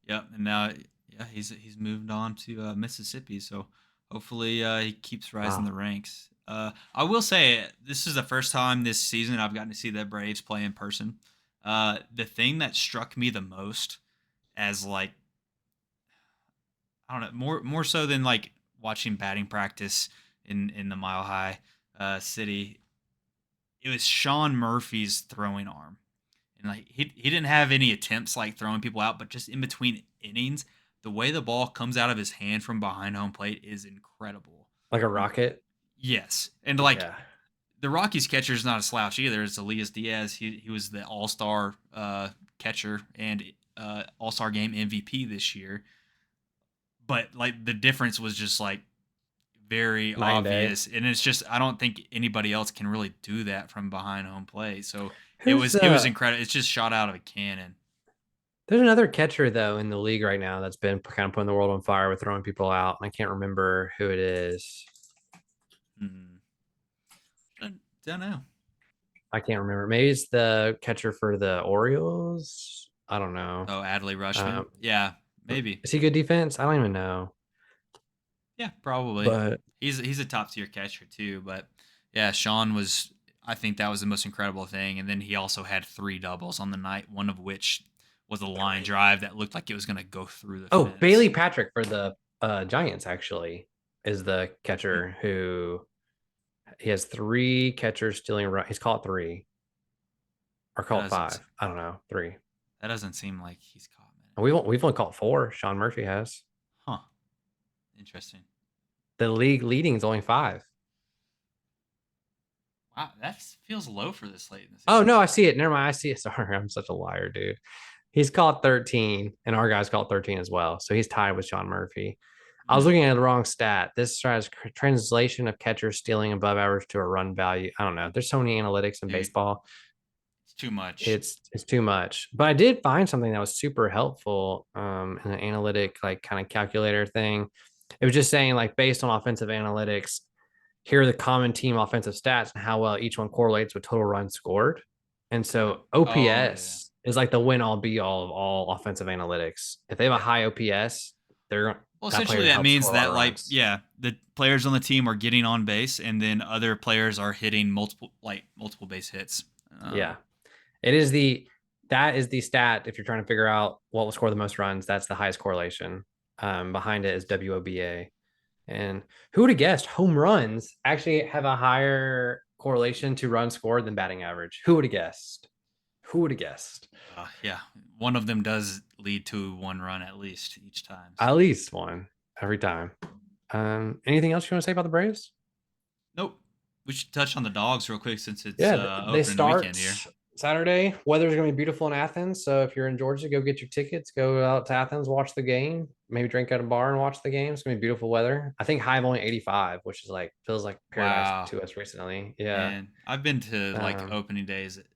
Yep. And now, yeah, he's moved on to Mississippi. So hopefully he keeps rising Wow. the ranks. I will say this is the first time this season I've gotten to see the Braves play in person. The thing that struck me the most as like I don't know more so than like watching batting practice in the Mile High City. It was Sean Murphy's throwing arm, and like he didn't have any attempts like throwing people out, but just in between innings, the way the ball comes out of his hand from behind home plate is incredible. Like a rocket. Yes, and like Yeah. the Rockies catcher is not a slouch either. It's Elias Diaz. He was the All Star catcher and All Star Game MVP this year. But like the difference was just like very Night and day. obvious, and it's just I don't think anybody else can really do that from behind home plate. So Who's it was incredible. It's just shot out of a cannon. There's another catcher though in the league right now that's been kind of putting the world on fire with throwing people out. And I can't remember who it is. Hmm. Don't know. I can't remember. Maybe it's the catcher for the Orioles. I don't know. Oh, Adley Rushman. Um, Yeah, maybe. is he good defense? I don't even know. Yeah, probably. But He's a top tier catcher too. But yeah, Sean was. I think that was the most incredible thing. And then he also had 3 doubles on the night, one of which was a line drive that looked like it was going to go through the Oh, fence. Bailey Patrick for the Giants actually is the catcher who he has 3 catchers stealing run. He's caught 3 or That caught doesn't 5. I don't know, 3. that doesn't seem like he's caught many. We've only caught 4. Sean Murphy has. Huh. Interesting. The league leading is only 5. Wow, that feels low for this late in the Oh season. no, I see it. Never mind. I see it. Sorry, I'm such a liar, dude. He's caught 13, and our guy's caught 13 as well. So he's tied with Sean Murphy. I was Hmm. looking at the wrong stat. This tries translation of catchers stealing above average to a run value. I don't know. There's so many analytics in Dude, baseball. it's too much. It's too much. But I did find something that was super helpful in an analytic like kind of calculator thing. It was just saying like based on offensive analytics, here are the common team offensive stats and how well each one correlates with total runs scored. And so Oh, yeah. OPS is like the win all be all of all offensive analytics. If they have a Yeah. high OPS, they're Well, that essentially player that helps means score a lot that of like runs. yeah, the players on the team are getting on base and then other players are hitting multiple base hits. Yeah. It is the that is the stat if you're trying to figure out what will score the most runs, that's the highest correlation. Behind it is WOBA. And who would have guessed home runs actually have a higher correlation to runs scored than batting average? Who would have guessed? Who would have guessed? Yeah, one of them does lead to 1 run at least each time. So. At least one every time. Anything else you want to say about the Braves? Nope. We should touch on the dogs real quick since it's Yeah, they opening weekend start here. Saturday. Weather's going to be beautiful in Athens. So if you're in Georgia, go get your tickets. Go out to Athens, watch the game. Maybe drink at a bar and watch the game. It's going to be beautiful weather. I think high of only 85, which is like feels like paradise Wow. to us recently. Yeah. And I've been to like Um, opening days at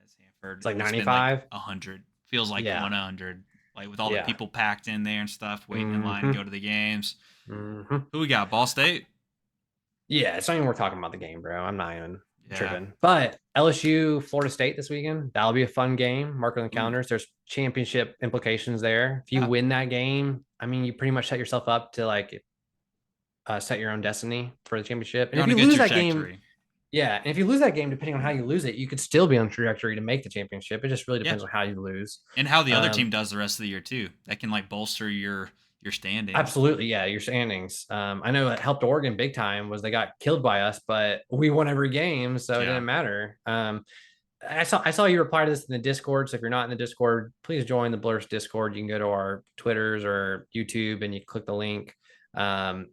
it's Sanford, like and it's been like 95. 100. Feels like Yeah. 100, like with all the Yeah. people packed in there and stuff, waiting in line to Mm-hmm. go to the games. Mm-hmm. Who we got? Ball State. Yeah, it's not even worth talking about the game, bro. I'm not even Yeah. tripping. But LSU, Florida State this weekend, that'll be a fun game. Mark on the Ooh. calendars. There's championship implications there. If you Yeah. win that game, I mean, you pretty much set yourself up to like set your own destiny for the championship. And You're if on a you good lose that game, trajectory. yeah, and if you lose that game, depending on how you lose it, you could still be on trajectory to make the championship. It just really Yeah. depends on how you lose. And how the other Um, team does the rest of the year too. That can like bolster your standings. Absolutely, yeah, your standings. I know it helped Oregon big time was they got killed by us, but we won every game, so it Yeah. didn't matter. I saw you reply to this in the Discord. So if you're not in the Discord, please join the Blursed Discord. You can go to our Twitters or YouTube and you click the link. Um,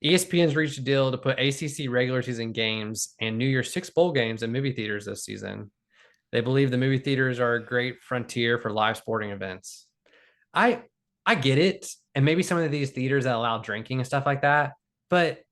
ESPN's reached a deal to put ACC regular season games and New Year's 6 bowl games in movie theaters this season. They believe the movie theaters are a great frontier for live sporting events. I I get it, and maybe some of these theaters that allow drinking and stuff like that, but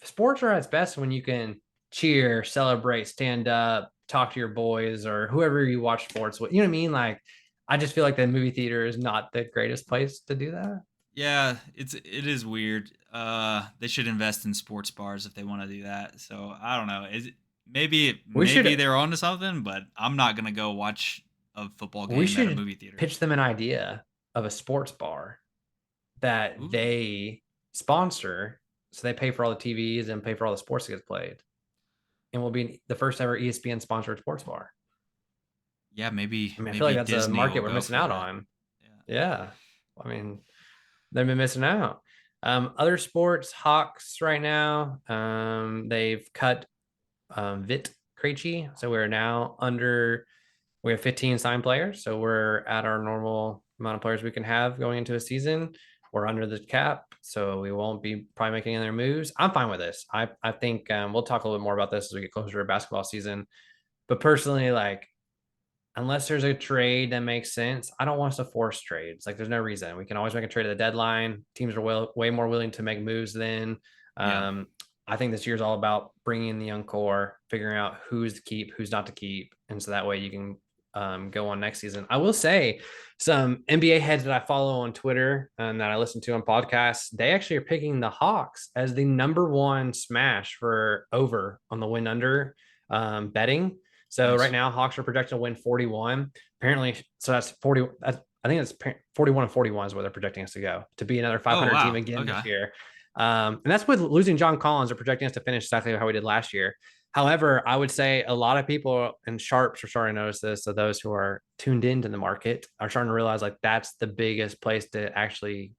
sports are at its best when you can cheer, celebrate, stand up, talk to your boys or whoever you watch sports with. You know what I mean? Like, I just feel like the movie theater is not the greatest place to do that. Yeah, it is weird. They should invest in sports bars if they want to do that. So I don't know. Is it, We maybe should they're onto something, but I'm not gonna go watch a football we game at a should movie theater. pitch them an idea of a sports bar that Ooh. they sponsor, so they pay for all the TVs and pay for all the sports that gets played, and will be the first ever ESPN sponsored sports bar. Yeah, I mean, I feel like maybe that's a Disney will market we're go missing for out it. on. Yeah. Yeah. I mean, they've been missing out. Other sports, Hawks right now, they've cut Vit Krejci. So we have 15 signed players. So we're at our normal amount of players we can have going into a season. We're under the cap. So we won't be probably making any other moves. I'm fine with this. I think we'll talk a little bit more about this as we get closer to basketball season. But personally, like, unless there's a trade that makes sense, I don't want us to force trades. Like, there's no reason. We can always make a trade at the deadline. Teams are way more willing to make moves then. Yeah. I think this year's all about bringing in the young core, figuring out who's to keep, who's not to keep, and so that way you can go on next season. I will say some NBA heads that I follow on Twitter and that I listen to on podcasts, they actually are picking the Hawks as the number one smash for over on the win under betting. So right Nice. now, Hawks are projected to win 41. Apparently, so that's 40. I think it's 41 and 41 is where they're projecting us to go to be another Oh 500 team wow. again Okay. this year. And that's with losing John Collins. They're projecting us to finish exactly how we did last year. However, I would say a lot of people and sharps are starting to notice this. So those who are tuned into the market are starting to realize like that's the biggest place to actually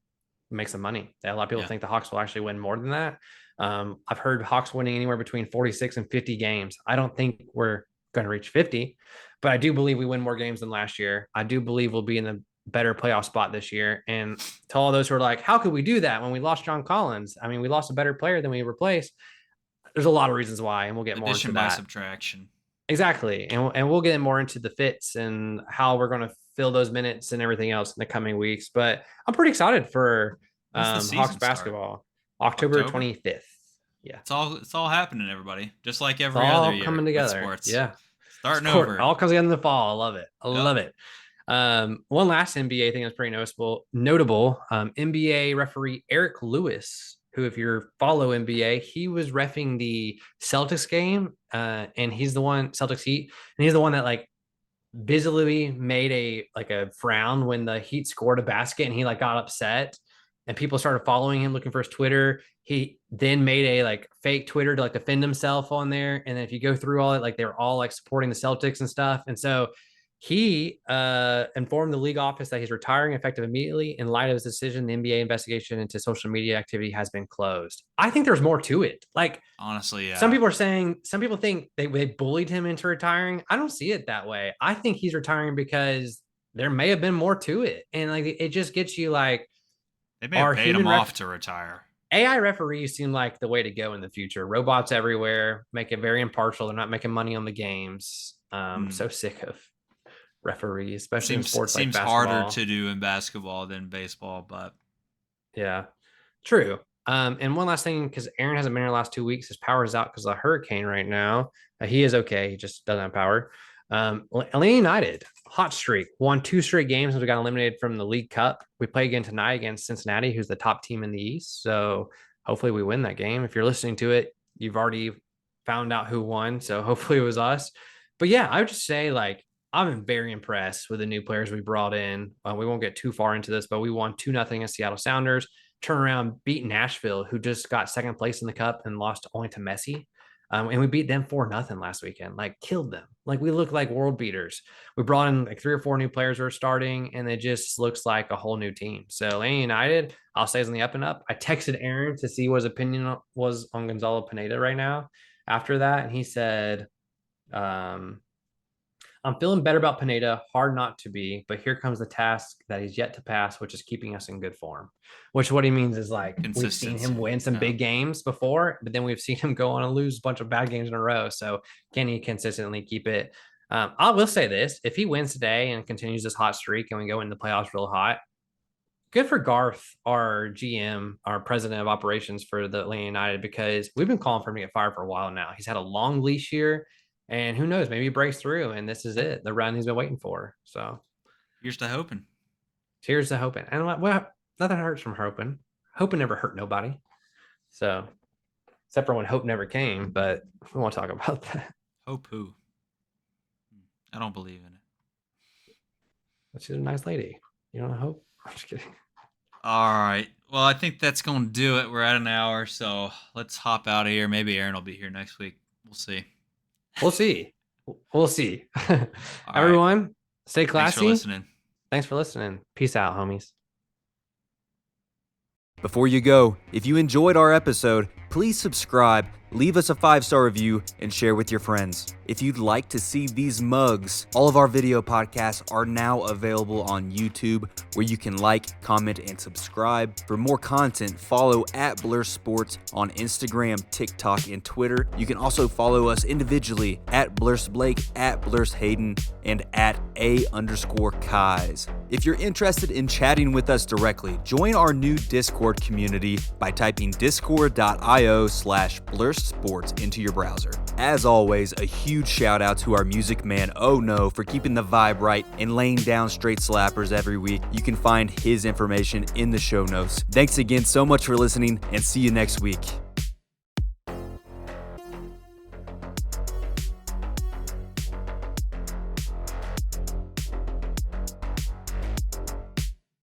make some money. A lot of people think the Hawks will actually win more than that. I've heard Hawks winning anywhere between 46 and 50 games. I don't think we're going to reach 50, but I do believe we win more games than last year. I do believe we'll be in the better playoff spot this year. And to all those who are like, how could we do that when we lost John Collins? I mean, we lost a better player than we replaced. There's a lot of reasons why, and we'll get more into that. Addition by subtraction. Exactly. And we'll get more into the fits and how we're going to fill those minutes and everything else in the coming weeks. But I'm pretty excited for Hawks basketball. October 25th. Yeah. It's all happening, everybody. Just like every other year. Coming together. Sports. Yeah. Starting over. All comes together in the fall. I love it. I love it. One last NBA thing that's pretty notable. NBA referee Eric Lewis, who, if you follow NBA, he was reffing the Celtics game, and he's the one, Celtics Heat, and he's the one that like visibly made a frown when the Heat scored a basket, and he like got upset, and people started following him, looking for his Twitter. He then made a like fake Twitter to like defend himself on there, and then if you go through all it, like they were all like supporting the Celtics and stuff, and so he informed the league office that he's retiring effective immediately. In light of his decision, the NBA investigation into social media activity has been closed. I think there's more to it. Like, honestly, yeah. Some people think they bullied him into retiring. I don't see it that way. I think he's retiring because there may have been more to it. And like, it just gets you like, they may have paid him off to retire. AI referees seem like the way to go in the future. Robots everywhere, make it very impartial. They're not making money on the games. So sick of referees, especially in sports like basketball. Seems harder to do in basketball than baseball, but yeah, true. And one last thing, because Aaron hasn't been here the last 2 weeks, his power is out because of the hurricane right now. He is okay, he just doesn't have power. Atlanta United, hot streak, won 2 straight games since we got eliminated from the League Cup. We play again tonight against Cincinnati, who's the top team in the East. So hopefully we win that game. If you're listening to it, you've already found out who won. So hopefully it was us. But yeah, I would just say like, I've been very impressed with the new players we brought in. We won't get too far into this, but we won 2-0 against Seattle Sounders, turn around, beat Nashville, who just got second place in the cup and lost only to Messi. And we beat them 4-0 last weekend, like killed them. Like we look like world beaters. We brought in like 3 or 4 new players who are starting, and it just looks like a whole new team. So Atlanta United, I'll say is on the up and up. I texted Aaron to see what his opinion was on Gonzalo Pineda right now after that. And he said, I'm feeling better about Pineda, hard not to be, but here comes the task that he's yet to pass, which is keeping us in good form. Which what he means is like we've seen him win some big games before, but then we've seen him go on and lose a bunch of bad games in a row. So can he consistently keep it? I will say this, if he wins today and continues this hot streak and we go into the playoffs real hot, good for Garth, our GM, our president of operations for the Atlanta United, because we've been calling for him to get fired for a while now. He's had a long leash here. And who knows, maybe he breaks through and this is it, the run he's been waiting for. So here's to hoping. Cheers to hoping. And well, nothing hurts from hoping. Hoping never hurt nobody. So except for when hope never came, but we won't talk about that. Hope who? I don't believe in it. But she's a nice lady. You don't hope? I'm just kidding. All right. Well, I think that's going to do it. We're at an hour, so let's hop out of here. Maybe Aaron will be here next week. We'll see. We'll see. Everyone, right. Stay classy. Thanks for listening. Peace out, homies. Before you go, if you enjoyed our episode, please subscribe, leave us a 5-star review, and share with your friends. If you'd like to see these mugs, all of our video podcasts are now available on YouTube, where you can like, comment, and subscribe. For more content, follow at Blursed Sports on Instagram, TikTok, and Twitter. You can also follow us individually at Blursed Blake, at Blursed Hayden, and at @A_Kais. If you're interested in chatting with us directly, join our new Discord community by typing discord.io/BlursedSports into your browser. As always, a huge shout out to our music man, Oh No, for keeping the vibe right and laying down straight slappers every week. You can find his information in the show notes. Thanks again so much for listening, and see you next week.